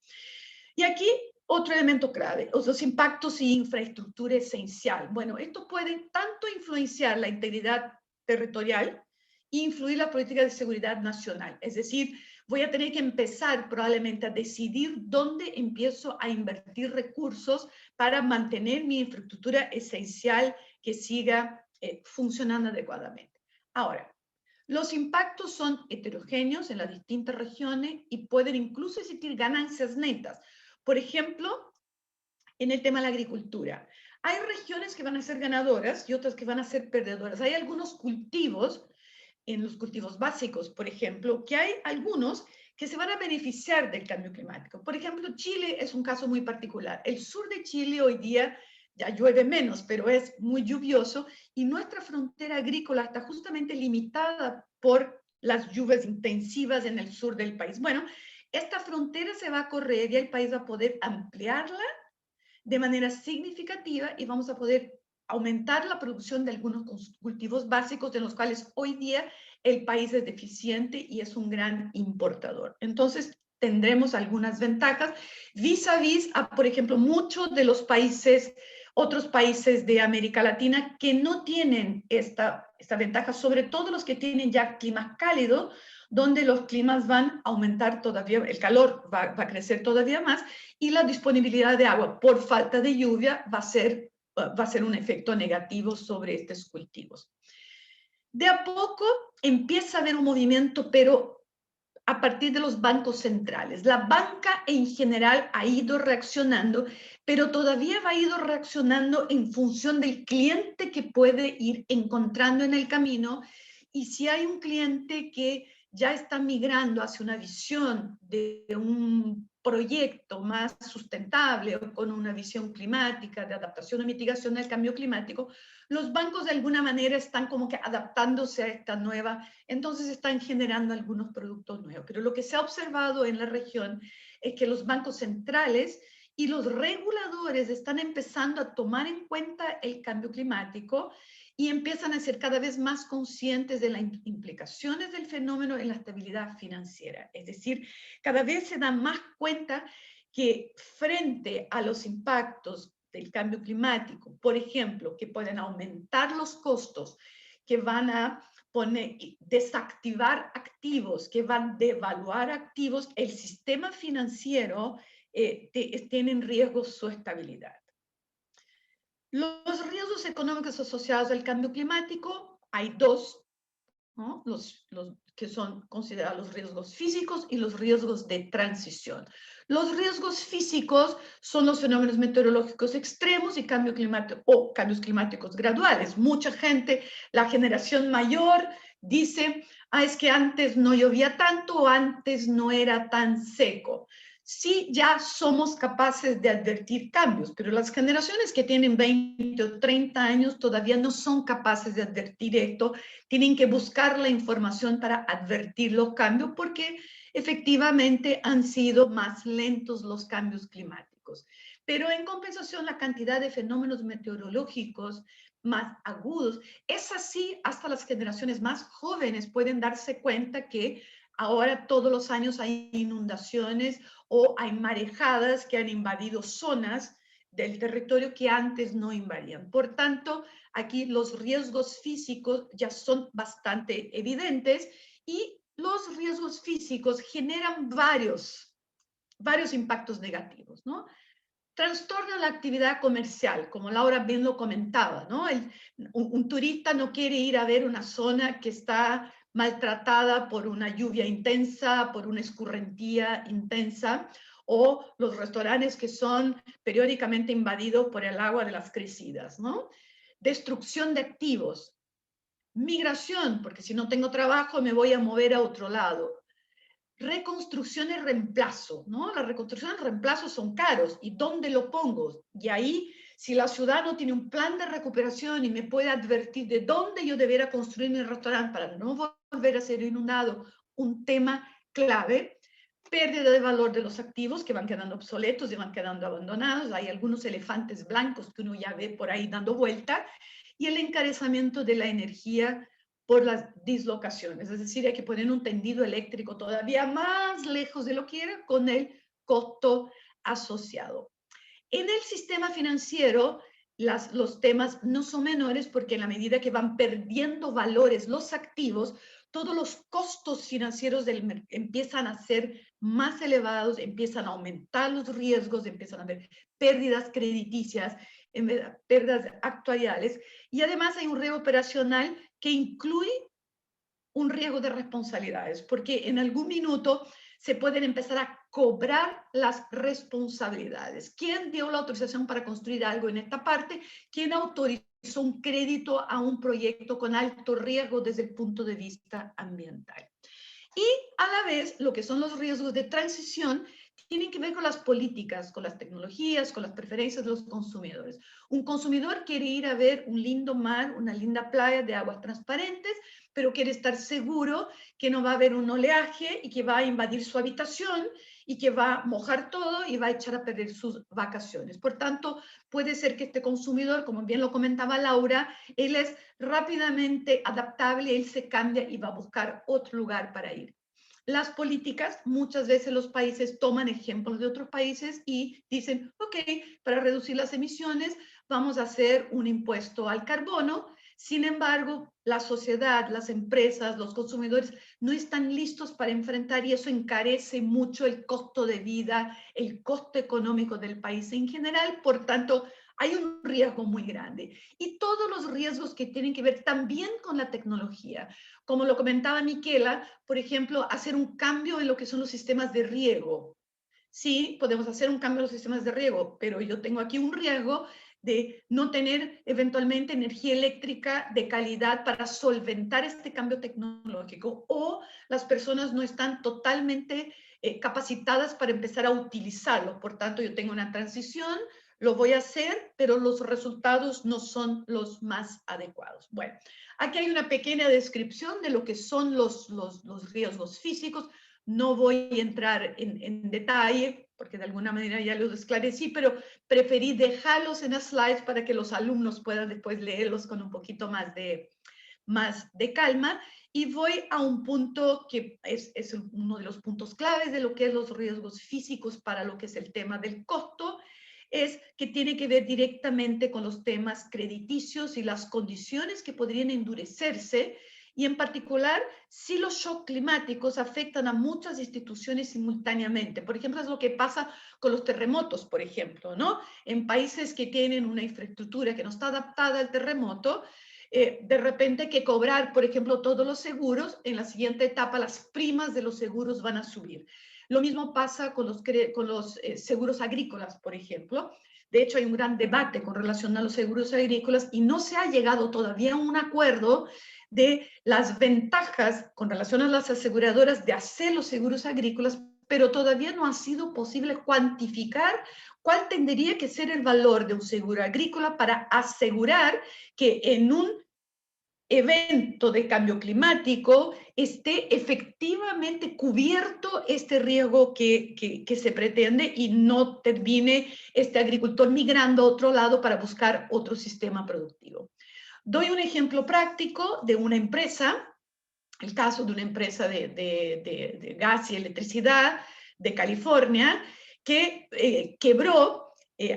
Y aquí otro elemento clave, los impactos y infraestructura esencial. Bueno, esto puede tanto influenciar la integridad territorial e influir la política de seguridad nacional. Es decir, voy a tener que empezar probablemente a decidir dónde empiezo a invertir recursos para mantener mi infraestructura esencial que siga funcionando adecuadamente. Ahora, los impactos son heterogéneos en las distintas regiones y pueden incluso existir ganancias netas. Por ejemplo, en el tema de la agricultura, hay regiones que van a ser ganadoras y otras que van a ser perdedoras. Hay algunos cultivos, en los cultivos básicos, por ejemplo, que hay algunos que se van a beneficiar del cambio climático. Por ejemplo, Chile es un caso muy particular. El sur de Chile hoy día ya llueve menos, pero es muy lluvioso, y nuestra frontera agrícola está justamente limitada por las lluvias intensivas en el sur del país. Bueno, esta frontera se va a correr y el país va a poder ampliarla de manera significativa y vamos a poder aumentar la producción de algunos cultivos básicos de los cuales hoy día el país es deficiente y es un gran importador. Entonces, tendremos algunas ventajas vis a vis a, por ejemplo, muchos de los países, otros países de América Latina que no tienen esta ventaja, sobre todo los que tienen ya clima cálido, donde los climas van a aumentar todavía, el calor va a crecer todavía más y la disponibilidad de agua por falta de lluvia va a ser un efecto negativo sobre estos cultivos. De a poco empieza a haber un movimiento, pero a partir de los bancos centrales. La banca en general ha ido reaccionando, pero todavía ha ido reaccionando en función del cliente que puede ir encontrando en el camino. Y si hay un cliente que ya está migrando hacia una visión de un proyecto más sustentable o con una visión climática de adaptación o mitigación del cambio climático, los bancos de alguna manera están como que adaptándose a esta nueva, entonces están generando algunos productos nuevos. Pero lo que se ha observado en la región es que los bancos centrales y los reguladores están empezando a tomar en cuenta el cambio climático y empiezan a ser cada vez más conscientes de las implicaciones del fenómeno en la estabilidad financiera. Es decir, cada vez se dan más cuenta que frente a los impactos del cambio climático, por ejemplo, que pueden aumentar los costos, que van a desactivar activos, que van a devaluar activos, el sistema financiero tiene en riesgo su estabilidad. Los riesgos económicos asociados al cambio climático, hay dos, ¿no? Los que son considerados los riesgos físicos y los riesgos de transición. Los riesgos físicos son los fenómenos meteorológicos extremos y cambio climático, o cambios climáticos graduales. Mucha gente, la generación mayor, dice, es que antes no llovía tanto o antes no era tan seco. Sí, ya somos capaces de advertir cambios, pero las generaciones que tienen 20 o 30 años todavía no son capaces de advertir esto, tienen que buscar la información para advertir los cambios porque efectivamente han sido más lentos los cambios climáticos. Pero en compensación, la cantidad de fenómenos meteorológicos más agudos es así, hasta las generaciones más jóvenes pueden darse cuenta que ahora todos los años hay inundaciones o hay marejadas que han invadido zonas del territorio que antes no invadían. Por tanto, aquí los riesgos físicos ya son bastante evidentes y los riesgos físicos generan varios impactos negativos, ¿no? Trastorna la actividad comercial, como Laura bien lo comentaba, ¿no? Un turista no quiere ir a ver una zona que está maltratada por una lluvia intensa, por una escurrentía intensa, o los restaurantes que son periódicamente invadidos por el agua de las crecidas, ¿no? Destrucción de activos, migración, porque si no tengo trabajo me voy a mover a otro lado. Reconstrucción y reemplazo, ¿no? La reconstrucción y reemplazo son caros. ¿Y dónde lo pongo? Y ahí, si la ciudad no tiene un plan de recuperación y me puede advertir de dónde yo debería construir mi restaurante para no volver a ser inundado, un tema clave. Pérdida de valor de los activos que van quedando obsoletos y van quedando abandonados. Hay algunos elefantes blancos que uno ya ve por ahí dando vuelta. Y el encarecimiento de la energía por las dislocaciones, es decir, hay que poner un tendido eléctrico todavía más lejos de lo que era con el costo asociado. En el sistema financiero, los temas no son menores porque en la medida que van perdiendo valores los activos, todos los costos financieros empiezan a ser más elevados, empiezan a aumentar los riesgos, empiezan a haber pérdidas crediticias, pérdidas actuariales, y además hay un riesgo operacional que incluye un riesgo de responsabilidades, porque en algún minuto se pueden empezar a cobrar las responsabilidades. ¿Quién dio la autorización para construir algo en esta parte? ¿Quién autorizó un crédito a un proyecto con alto riesgo desde el punto de vista ambiental? Y a la vez, lo que son los riesgos de transición tienen que ver con las políticas, con las tecnologías, con las preferencias de los consumidores. Un consumidor quiere ir a ver un lindo mar, una linda playa de aguas transparentes, pero quiere estar seguro que no va a haber un oleaje y que va a invadir su habitación y que va a mojar todo y va a echar a perder sus vacaciones. Por tanto, puede ser que este consumidor, como bien lo comentaba Laura, él es rápidamente adaptable, él se cambia y va a buscar otro lugar para ir. Las políticas, muchas veces los países toman ejemplos de otros países y dicen, ok, para reducir las emisiones vamos a hacer un impuesto al carbono. Sin embargo, la sociedad, las empresas, los consumidores no están listos para enfrentar y eso encarece mucho el costo de vida, el costo económico del país en general. Por tanto, hay un riesgo muy grande. Y todos los riesgos que tienen que ver también con la tecnología. Como lo comentaba Miquela, por ejemplo, hacer un cambio en lo que son los sistemas de riego. Sí, podemos hacer un cambio en los sistemas de riego, pero yo tengo aquí un riesgo de no tener eventualmente energía eléctrica de calidad para solventar este cambio tecnológico, o las personas no están totalmente capacitadas para empezar a utilizarlo. Por tanto, yo tengo una transición, lo voy a hacer, pero los resultados no son los más adecuados. Bueno, aquí hay una pequeña descripción de lo que son los riesgos físicos. No voy a entrar en detalle, porque de alguna manera ya los esclarecí, pero preferí dejarlos en las slides para que los alumnos puedan después leerlos con un poquito más de calma. Y voy a un punto que es uno de los puntos claves de lo que es los riesgos físicos para lo que es el tema del costo, es que tiene que ver directamente con los temas crediticios y las condiciones que podrían endurecerse, y en particular si los shocks climáticos afectan a muchas instituciones simultáneamente. Por ejemplo, es lo que pasa con los terremotos, por ejemplo, ¿no? En países que tienen una infraestructura que no está adaptada al terremoto, de repente hay que cobrar, por ejemplo, todos los seguros. En la siguiente etapa las primas de los seguros van a subir. Lo mismo pasa con los seguros agrícolas, por ejemplo. De hecho, hay un gran debate con relación a los seguros agrícolas y no se ha llegado todavía a un acuerdo de las ventajas con relación a las aseguradoras de hacer los seguros agrícolas, pero todavía no ha sido posible cuantificar cuál tendría que ser el valor de un seguro agrícola para asegurar que en un evento de cambio climático esté efectivamente cubierto este riesgo que se pretende y no termine este agricultor migrando a otro lado para buscar otro sistema productivo. Doy un ejemplo práctico de una empresa, el caso de una empresa de gas y electricidad de California que quebró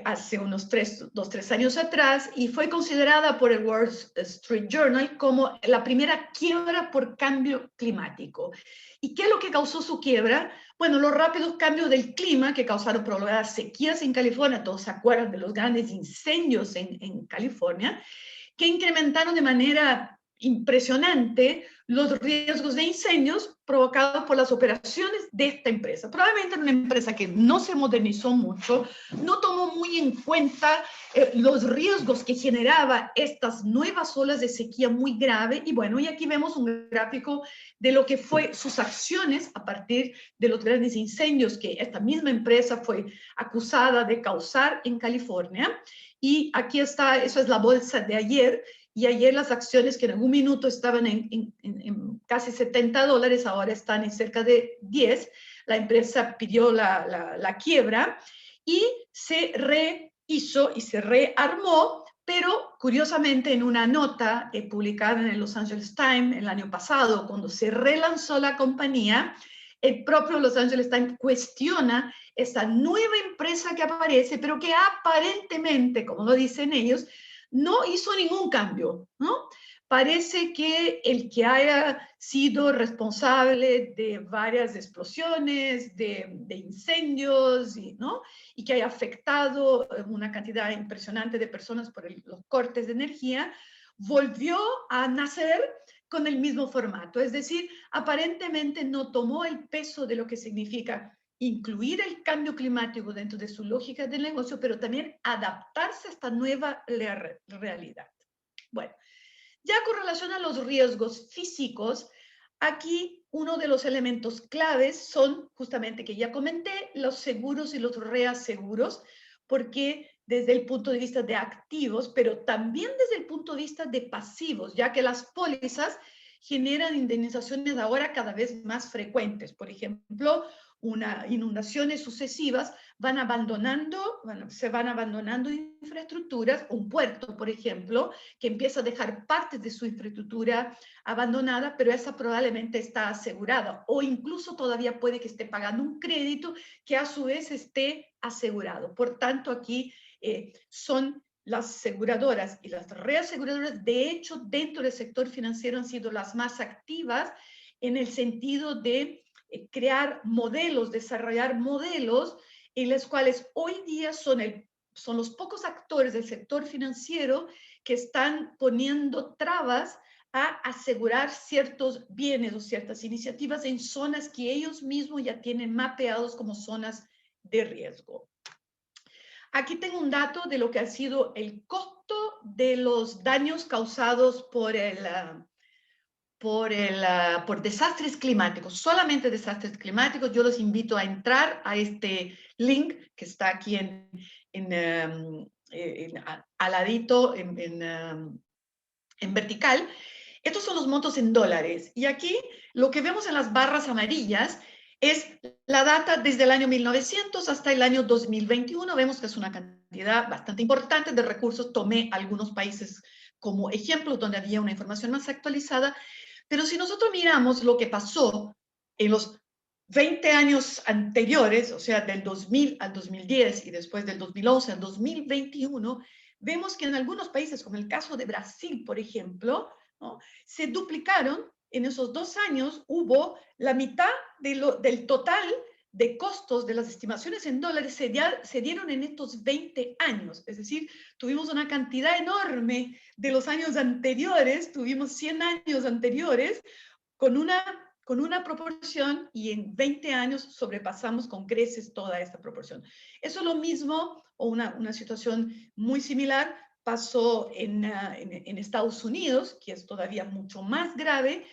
hace unos 2-3 años atrás y fue considerada por el Wall Street Journal como la primera quiebra por cambio climático. ¿Y qué es lo que causó su quiebra? Bueno, los rápidos cambios del clima que causaron prolongadas sequías en California. Todos se acuerdan de los grandes incendios en California, que incrementaron de manera impresionante los riesgos de incendios provocados por las operaciones de esta empresa. Probablemente era una empresa que no se modernizó mucho, no tomó muy en cuenta los riesgos que generaba estas nuevas olas de sequía muy grave. Y bueno, y aquí vemos un gráfico de lo que fue sus acciones a partir de los grandes incendios que esta misma empresa fue acusada de causar en California. Y aquí está, eso es la bolsa de ayer, y ayer las acciones que en algún minuto estaban en casi $70, ahora están en cerca de 10. La empresa pidió la quiebra y se rehizo y se rearmó, pero curiosamente en una nota publicada en el Los Angeles Times el año pasado, cuando se relanzó la compañía, el propio Los Angeles Times cuestiona esta nueva empresa que aparece, pero que aparentemente, como lo dicen ellos, no hizo ningún cambio, ¿no? Parece que el que haya sido responsable de varias explosiones, de incendios, ¿no? Y que haya afectado una cantidad impresionante de personas por los cortes de energía, volvió a nacer con el mismo formato. Es decir, aparentemente no tomó el peso de lo que significa incluir el cambio climático dentro de su lógica de negocio, pero también adaptarse a esta nueva realidad. Bueno, ya con relación a los riesgos físicos, aquí uno de los elementos claves son justamente que ya comenté, los seguros y los reaseguros, porque desde el punto de vista de activos, pero también desde el punto de vista de pasivos, ya que las pólizas generan indemnizaciones ahora cada vez más frecuentes. Por ejemplo, inundaciones sucesivas se van abandonando infraestructuras, un puerto, por ejemplo, que empieza a dejar partes de su infraestructura abandonada, pero esa probablemente está asegurada, o incluso todavía puede que esté pagando un crédito que a su vez esté asegurado. Por tanto, aquí son las aseguradoras y las reaseguradoras, de hecho, dentro del sector financiero han sido las más activas en el sentido de crear modelos, desarrollar modelos en los cuales hoy día son los pocos actores del sector financiero que están poniendo trabas a asegurar ciertos bienes o ciertas iniciativas en zonas que ellos mismos ya tienen mapeados como zonas de riesgo. Aquí tengo un dato de lo que ha sido el costo de los daños causados por desastres climáticos, solamente desastres climáticos. Yo los invito a entrar a este link que está aquí al ladito en vertical. Estos son los montos en dólares. Y aquí lo que vemos en las barras amarillas es la data desde el año 1900 hasta el año 2021. Vemos que es una cantidad bastante importante de recursos. Tomé algunos países como ejemplos donde había una información más actualizada. Pero si nosotros miramos lo que pasó en los 20 años anteriores, o sea, del 2000 al 2010 y después del 2011 al 2021, vemos que en algunos países, como el caso de Brasil, por ejemplo, ¿no?, se duplicaron. En esos 2 años hubo la mitad del total de costos de las estimaciones en dólares se dieron en estos 20 años. Es decir, tuvimos una cantidad enorme de los años anteriores, tuvimos 100 años anteriores con una proporción, y en 20 años sobrepasamos con creces toda esta proporción. Eso es lo mismo, o una situación muy similar, pasó en Estados Unidos, que es todavía mucho más grave.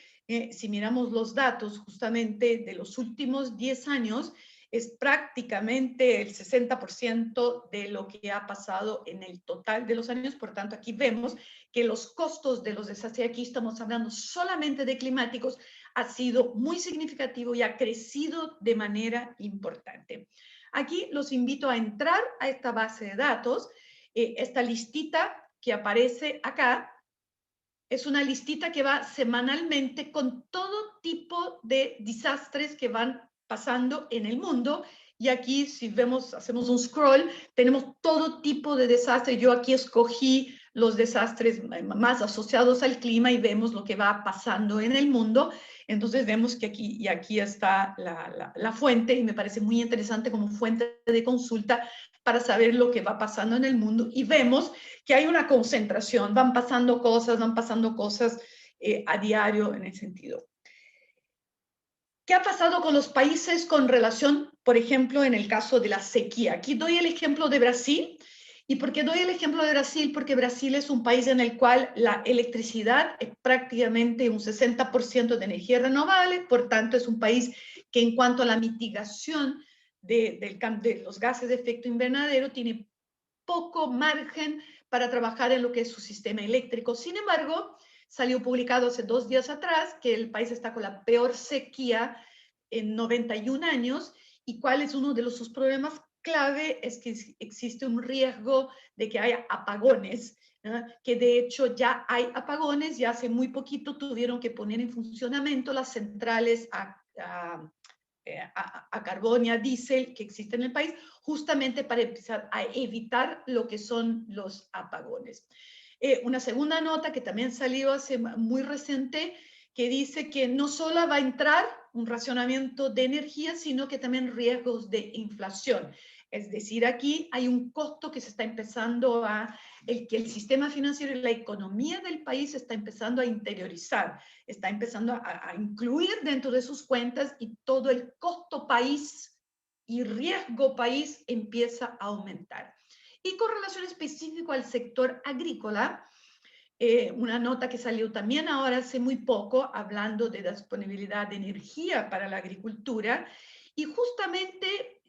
Si miramos los datos justamente de los últimos 10 años, es prácticamente el 60% de lo que ha pasado en el total de los años. Por tanto, aquí vemos que los costos de los desastres, aquí estamos hablando solamente de climáticos, ha sido muy significativo y ha crecido de manera importante. Aquí los invito a entrar a esta base de datos. Esta listita que aparece acá es una listita que va semanalmente con todo tipo de desastres que van pasando en el mundo. Y aquí, si vemos, hacemos un scroll, tenemos todo tipo de desastres. Yo aquí escogí los desastres más asociados al clima y vemos lo que va pasando en el mundo. Entonces vemos que aquí está la fuente, y me parece muy interesante como fuente de consulta para saber lo que va pasando en el mundo. Y vemos que hay una concentración, van pasando cosas a diario en ese sentido. ¿Qué ha pasado con los países con relación, por ejemplo, en el caso de la sequía? Aquí doy el ejemplo de Brasil. ¿Y por qué doy el ejemplo de Brasil? Porque Brasil es un país en el cual la electricidad es prácticamente un 60% de energía renovable. Por tanto, es un país que en cuanto a la mitigación de los gases de efecto invernadero tiene poco margen para trabajar en lo que es su sistema eléctrico. Sin embargo, salió publicado hace 2 días atrás que el país está con la peor sequía en 91 años, y cuál es uno de sus problemas clave es que existe un riesgo de que haya apagones, ¿no?, que de hecho ya hay apagones. Ya hace muy poquito tuvieron que poner en funcionamiento las centrales a carbón y a diésel que existen en el país, justamente para empezar a evitar lo que son los apagones. Una segunda nota que también salió hace muy reciente, que dice que no solo va a entrar un racionamiento de energía, sino que también riesgos de inflación. Es decir, aquí hay un costo que se está empezando que el sistema financiero y la economía del país está empezando a interiorizar, está empezando a incluir dentro de sus cuentas, y todo el costo país y riesgo país empieza a aumentar. Y con relación específica al sector agrícola, una nota que salió también ahora hace muy poco, hablando de la disponibilidad de energía para la agricultura, y justamente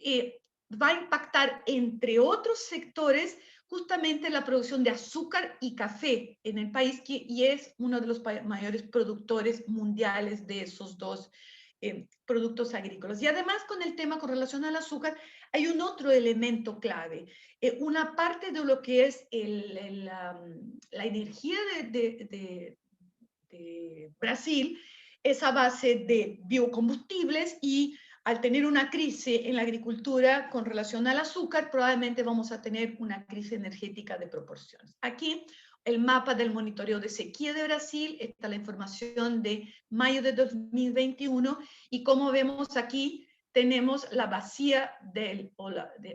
va a impactar, entre otros sectores, justamente la producción de azúcar y café en el país, y es uno de los mayores productores mundiales de esos dos productos agrícolas. Y además, con el tema con relación al azúcar, hay un otro elemento clave. Una parte de lo que es la energía de Brasil es a base de biocombustibles, y al tener una crisis en la agricultura con relación al azúcar, probablemente vamos a tener una crisis energética de proporciones. Aquí el mapa del monitoreo de sequía de Brasil, está la información de mayo de 2021, y como vemos aquí, tenemos la vacía de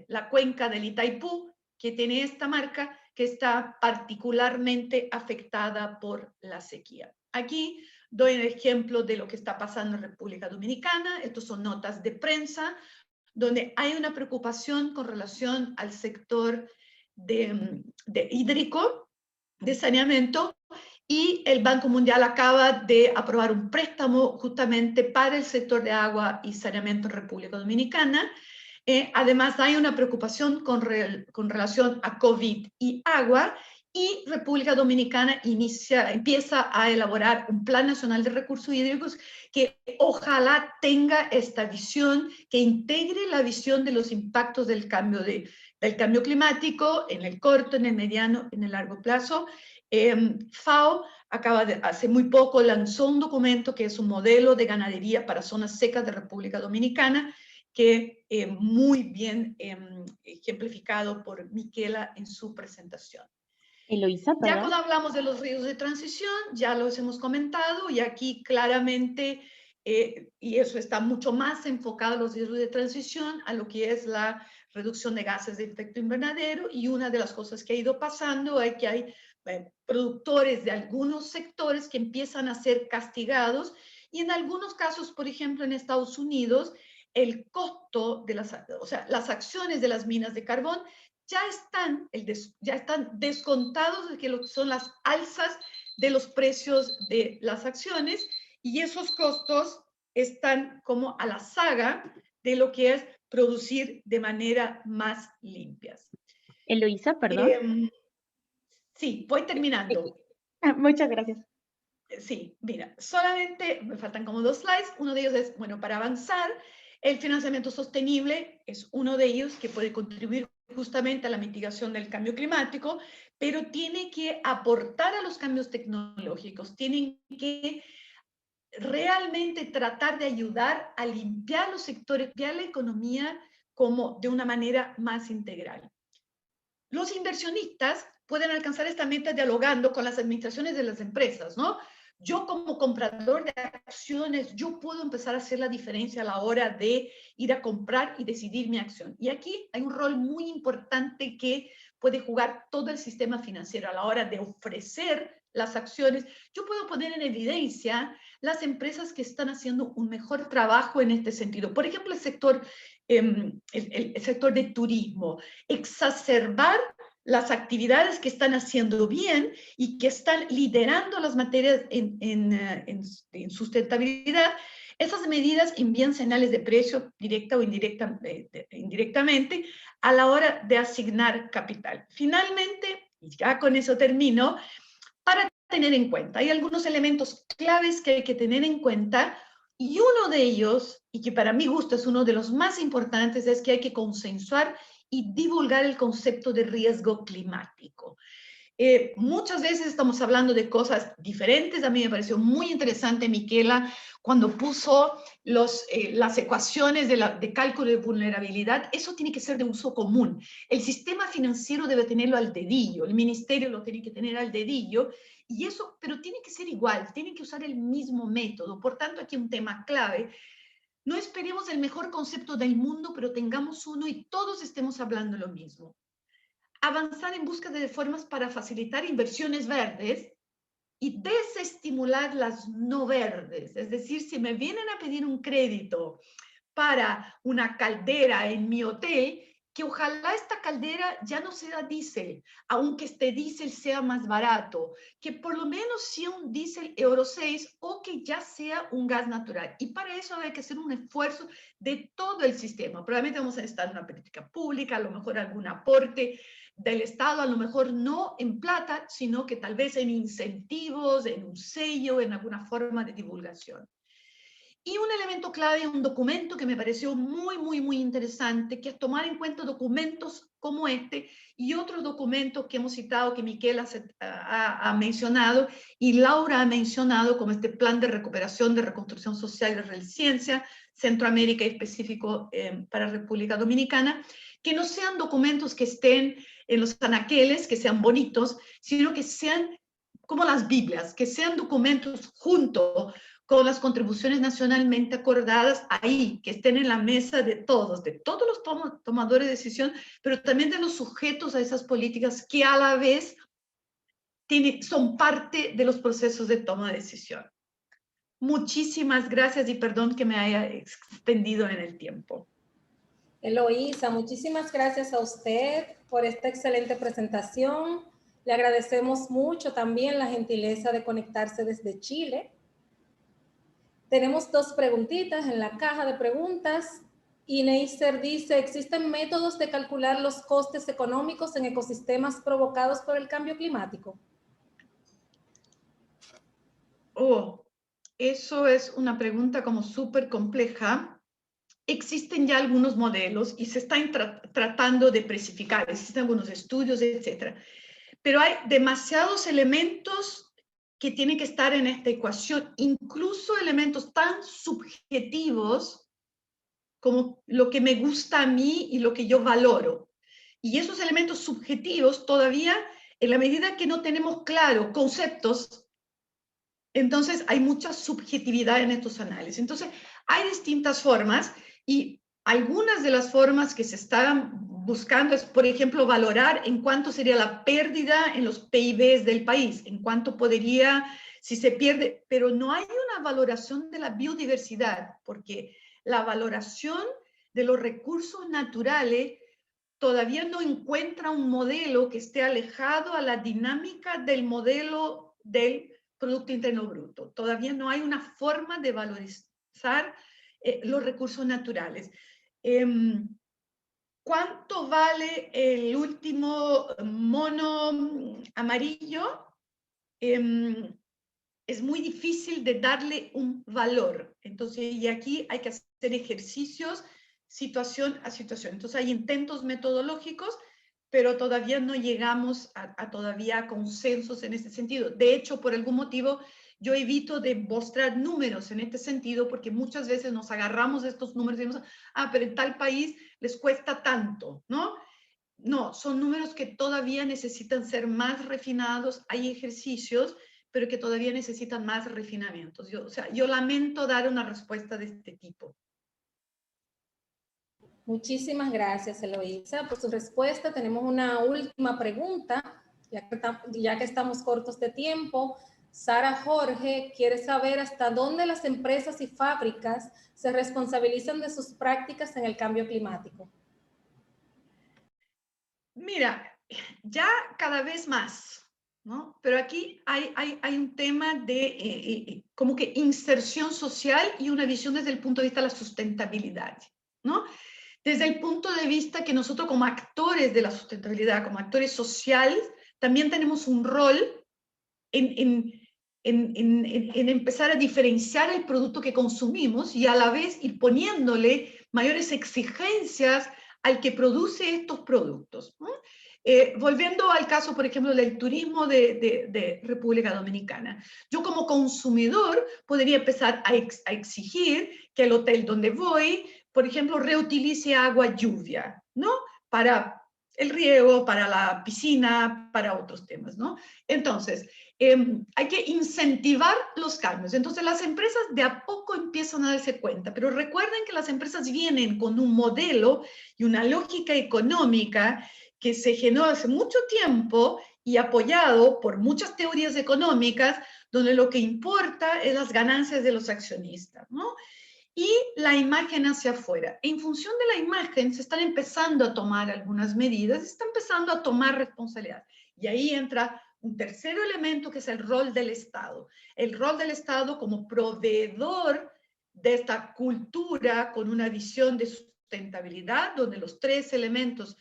la cuenca del Itaipú, que tiene esta marca, que está particularmente afectada por la sequía. Aquí doy el ejemplo de lo que está pasando en República Dominicana. Estos son notas de prensa, donde hay una preocupación con relación al sector de hídrico, de saneamiento, y el Banco Mundial acaba de aprobar un préstamo justamente para el sector de agua y saneamiento en República Dominicana. Además, hay una preocupación con relación a COVID y agua, y República Dominicana empieza a elaborar un Plan Nacional de Recursos Hídricos que ojalá tenga esta visión, que integre la visión de los impactos del cambio climático en el corto, en el mediano, en el largo plazo. FAO hace muy poco lanzó un documento que es un modelo de ganadería para zonas secas de República Dominicana, que muy bien ejemplificado por Miquela en su presentación. Eloísa, Ya perdón. cuando hablamos de los ríos de transición, ya los hemos comentado, y aquí claramente, y eso está mucho más enfocado, los ríos de transición, a lo que es la reducción de gases de efecto invernadero, y una de las cosas que ha ido pasando es que hay productores de algunos sectores que empiezan a ser castigados, y en algunos casos, por ejemplo, en Estados Unidos, el costo de las acciones de las minas de carbón ya están descontados de que lo que son las alzas de los precios de las acciones, y esos costos están como a la saga de lo que es producir de manera más limpias. Eloísa, perdón. Sí, voy terminando. Muchas gracias. Sí, mira, solamente me faltan como 2 slides. Uno de ellos es, bueno, para avanzar, el financiamiento sostenible es uno de ellos que puede contribuir justamente a la mitigación del cambio climático, pero tiene que aportar a los cambios tecnológicos, tienen que realmente tratar de ayudar a limpiar los sectores, limpiar la economía como de una manera más integral. Los inversionistas pueden alcanzar esta meta dialogando con las administraciones de las empresas, ¿no? Yo como comprador de acciones, yo puedo empezar a hacer la diferencia a la hora de ir a comprar y decidir mi acción. Y aquí hay un rol muy importante que puede jugar todo el sistema financiero a la hora de ofrecer las acciones. Yo puedo poner en evidencia las empresas que están haciendo un mejor trabajo en este sentido. Por ejemplo, el sector de turismo, exacerbar las actividades que están haciendo bien y que están liderando las materias en sustentabilidad. Esas medidas envían señales de precio directa o indirectamente a la hora de asignar capital. Finalmente, y ya con eso termino, para tener en cuenta, hay algunos elementos claves que hay que tener en cuenta, y uno de ellos, y que para mi gusto es uno de los más importantes, es que hay que consensuar y divulgar el concepto de riesgo climático. Muchas veces estamos hablando de cosas diferentes. A mí me pareció muy interesante, Miquela, cuando puso las ecuaciones de cálculo de vulnerabilidad. Eso tiene que ser de uso común. El sistema financiero debe tenerlo al dedillo, el ministerio lo tiene que tener al dedillo, y eso, pero tiene que ser igual, tienen que usar el mismo método. Por tanto, aquí un tema clave: no esperemos el mejor concepto del mundo, pero tengamos uno y todos estemos hablando lo mismo. Avanzar en busca de formas para facilitar inversiones verdes y desestimular las no verdes. Es decir, si me vienen a pedir un crédito para una caldera en mi hotel, que ojalá esta caldera ya no sea diésel, aunque este diésel sea más barato, que por lo menos sea un diésel Euro 6 o que ya sea un gas natural. Y para eso hay que hacer un esfuerzo de todo el sistema. Probablemente vamos a necesitar una política pública, a lo mejor algún aporte del Estado, a lo mejor no en plata, sino que tal vez en incentivos, en un sello, en alguna forma de divulgación. Y un elemento clave, un documento que me pareció muy, muy, muy interesante, que es tomar en cuenta documentos como este y otros documentos que hemos citado, que Miquela ha mencionado y Laura ha mencionado, como este Plan de Recuperación, de Reconstrucción Social y de Resiliencia, Centroamérica y específico para República Dominicana, que no sean documentos que estén en los anaqueles, que sean bonitos, sino que sean como las Biblias, que sean documentos juntos con las contribuciones nacionalmente acordadas ahí, que estén en la mesa de todos los tomadores de decisión, pero también de los sujetos a esas políticas que a la vez son parte de los procesos de toma de decisión. Muchísimas gracias y perdón que me haya extendido en el tiempo. Eloísa, muchísimas gracias a usted por esta excelente presentación. Le agradecemos mucho también la gentileza de conectarse desde Chile. Tenemos 2 preguntitas en la caja de preguntas. Y Neisser dice, ¿existen métodos de calcular los costes económicos en ecosistemas provocados por el cambio climático? Oh, eso es una pregunta como súper compleja. Existen ya algunos modelos y se están tratando de precificar, existen algunos estudios, etcétera. Pero hay demasiados elementos que tienen que estar en esta ecuación, incluso elementos tan subjetivos como lo que me gusta a mí y lo que yo valoro. Y esos elementos subjetivos todavía, en la medida que no tenemos claro conceptos, entonces hay mucha subjetividad en estos análisis. Entonces hay distintas formas y algunas de las formas que se están buscando es, por ejemplo, valorar en cuánto sería la pérdida en los PIBs del país, en cuánto podría, si se pierde, pero no hay una valoración de la biodiversidad, porque la valoración de los recursos naturales todavía no encuentra un modelo que esté alejado a la dinámica del modelo del Producto Interno Bruto. Todavía no hay una forma de valorizar los recursos naturales. ¿Cuánto vale el último mono amarillo? Es muy difícil de darle un valor. Entonces, y aquí hay que hacer ejercicios situación a situación. Entonces, hay intentos metodológicos, pero todavía no llegamos a todavía consensos en este sentido. De hecho, por algún motivo, yo evito de mostrar números en este sentido, porque muchas veces nos agarramos de estos números y decimos, pero en tal país les cuesta tanto, ¿no? No, son números que todavía necesitan ser más refinados, hay ejercicios, pero que todavía necesitan más refinamientos. Yo lamento dar una respuesta de este tipo. Muchísimas gracias, Eloísa, por su respuesta. Tenemos una última pregunta, ya que estamos cortos de tiempo. Sara Jorge quiere saber hasta dónde las empresas y fábricas se responsabilizan de sus prácticas en el cambio climático. Mira, ya cada vez más, ¿no? Pero aquí hay un tema de como que inserción social y una visión desde el punto de vista de la sustentabilidad, ¿no? Desde el punto de vista que nosotros como actores de la sustentabilidad, como actores sociales, también tenemos un rol en empezar a diferenciar el producto que consumimos y a la vez ir poniéndole mayores exigencias al que produce estos productos, ¿no? Volviendo al caso, por ejemplo, del turismo de República Dominicana. Yo como consumidor podría empezar a exigir que el hotel donde voy, por ejemplo, reutilice agua lluvia, ¿no? Para el riego, para la piscina, para otros temas, ¿no? Entonces, hay que incentivar los cambios. Entonces, las empresas de a poco empiezan a darse cuenta, pero recuerden que las empresas vienen con un modelo y una lógica económica que se generó hace mucho tiempo y apoyado por muchas teorías económicas, donde lo que importa es las ganancias de los accionistas, ¿no? Y la imagen hacia afuera. En función de la imagen se están empezando a tomar algunas medidas, se está empezando a tomar responsabilidad. Y ahí entra un tercer elemento que es el rol del Estado. El rol del Estado como proveedor de esta cultura con una visión de sustentabilidad, donde los 3 elementos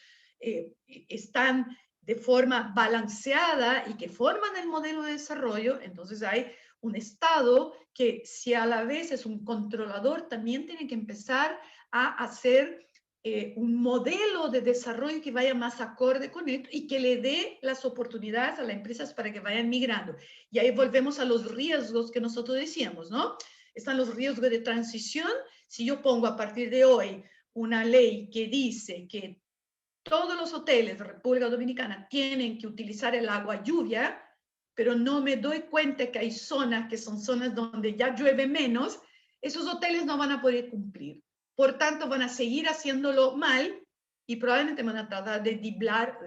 están de forma balanceada y que forman el modelo de desarrollo. Entonces hay un Estado que, si a la vez es un controlador, también tiene que empezar a hacer un modelo de desarrollo que vaya más acorde con esto y que le dé las oportunidades a las empresas para que vayan migrando. Y ahí volvemos a los riesgos que nosotros decíamos, ¿no? Están los riesgos de transición. Si yo pongo a partir de hoy una ley que dice que todos los hoteles de República Dominicana tienen que utilizar el agua lluvia, pero no me doy cuenta que hay zonas que son zonas donde ya llueve menos, esos hoteles no van a poder cumplir. Por tanto, van a seguir haciéndolo mal y probablemente van a tratar de driblar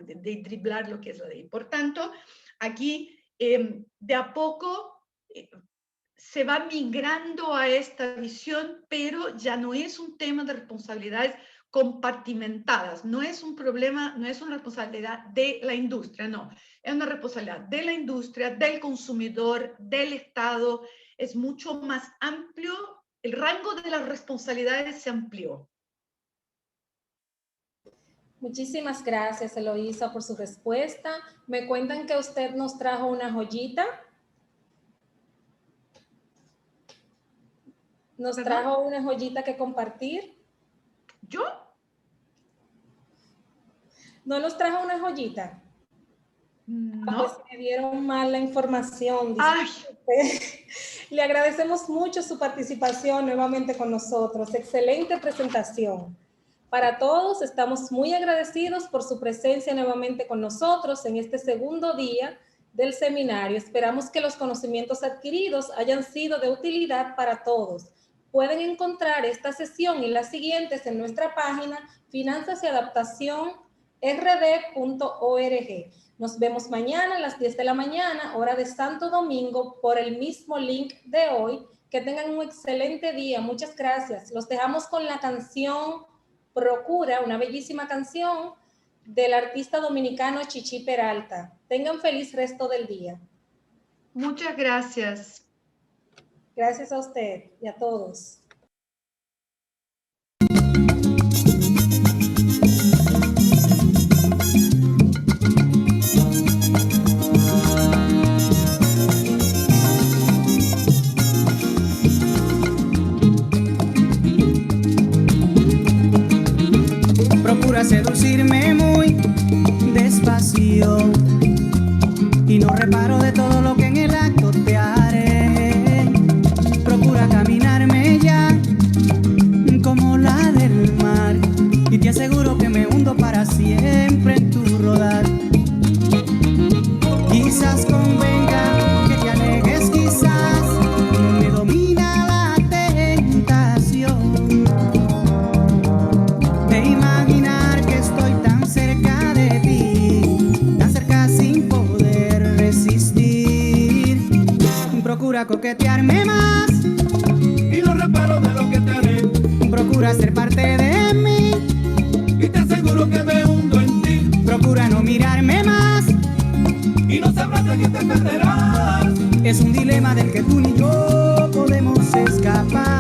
lo que es la ley. Por tanto, aquí de a poco se va migrando a esta visión, pero ya no es un tema de responsabilidades compartimentadas, no es un problema, no es una responsabilidad de la industria, no, es una responsabilidad de la industria, del consumidor, del Estado, es mucho más amplio, el rango de las responsabilidades se amplió. Muchísimas gracias, Eloísa, por su respuesta. Me cuentan que usted nos trajo una joyita. ¿Nos trajo una joyita que compartir? ¿Yo? ¿No nos trajo una joyita? No. Pues me dieron mal la información. Ay. Le agradecemos mucho su participación nuevamente con nosotros. Excelente presentación. Para todos, estamos muy agradecidos por su presencia nuevamente con nosotros en este segundo día del seminario. Esperamos que los conocimientos adquiridos hayan sido de utilidad para todos. Pueden encontrar esta sesión y las siguientes en nuestra página finanzasyadaptacionrd.org. Nos vemos mañana a las 10 de la mañana, hora de Santo Domingo, por el mismo link de hoy. Que tengan un excelente día. Muchas gracias. Los dejamos con la canción Procura, una bellísima canción del artista dominicano Chichi Peralta. Tengan feliz resto del día. Muchas gracias. Gracias a usted y a todos. Procura seducirme muy despacio y no reparo de todo lo que en el acto te haré. Procura caminarme ya como la del mar y te aseguro que me hundo para siempre en tu rodar. Quizás convenga que te alejes, quizás me domina la tentación de imaginar que estoy tan cerca de ti, tan cerca sin poder resistir. Procura coquetearme más y no reparo de lo que te haré. Procura ser parte de mí y te aseguro que me hundo en ti. Procura no mirarme más y no sabrás de qué te perderás. Es un dilema del que tú ni yo podemos escapar.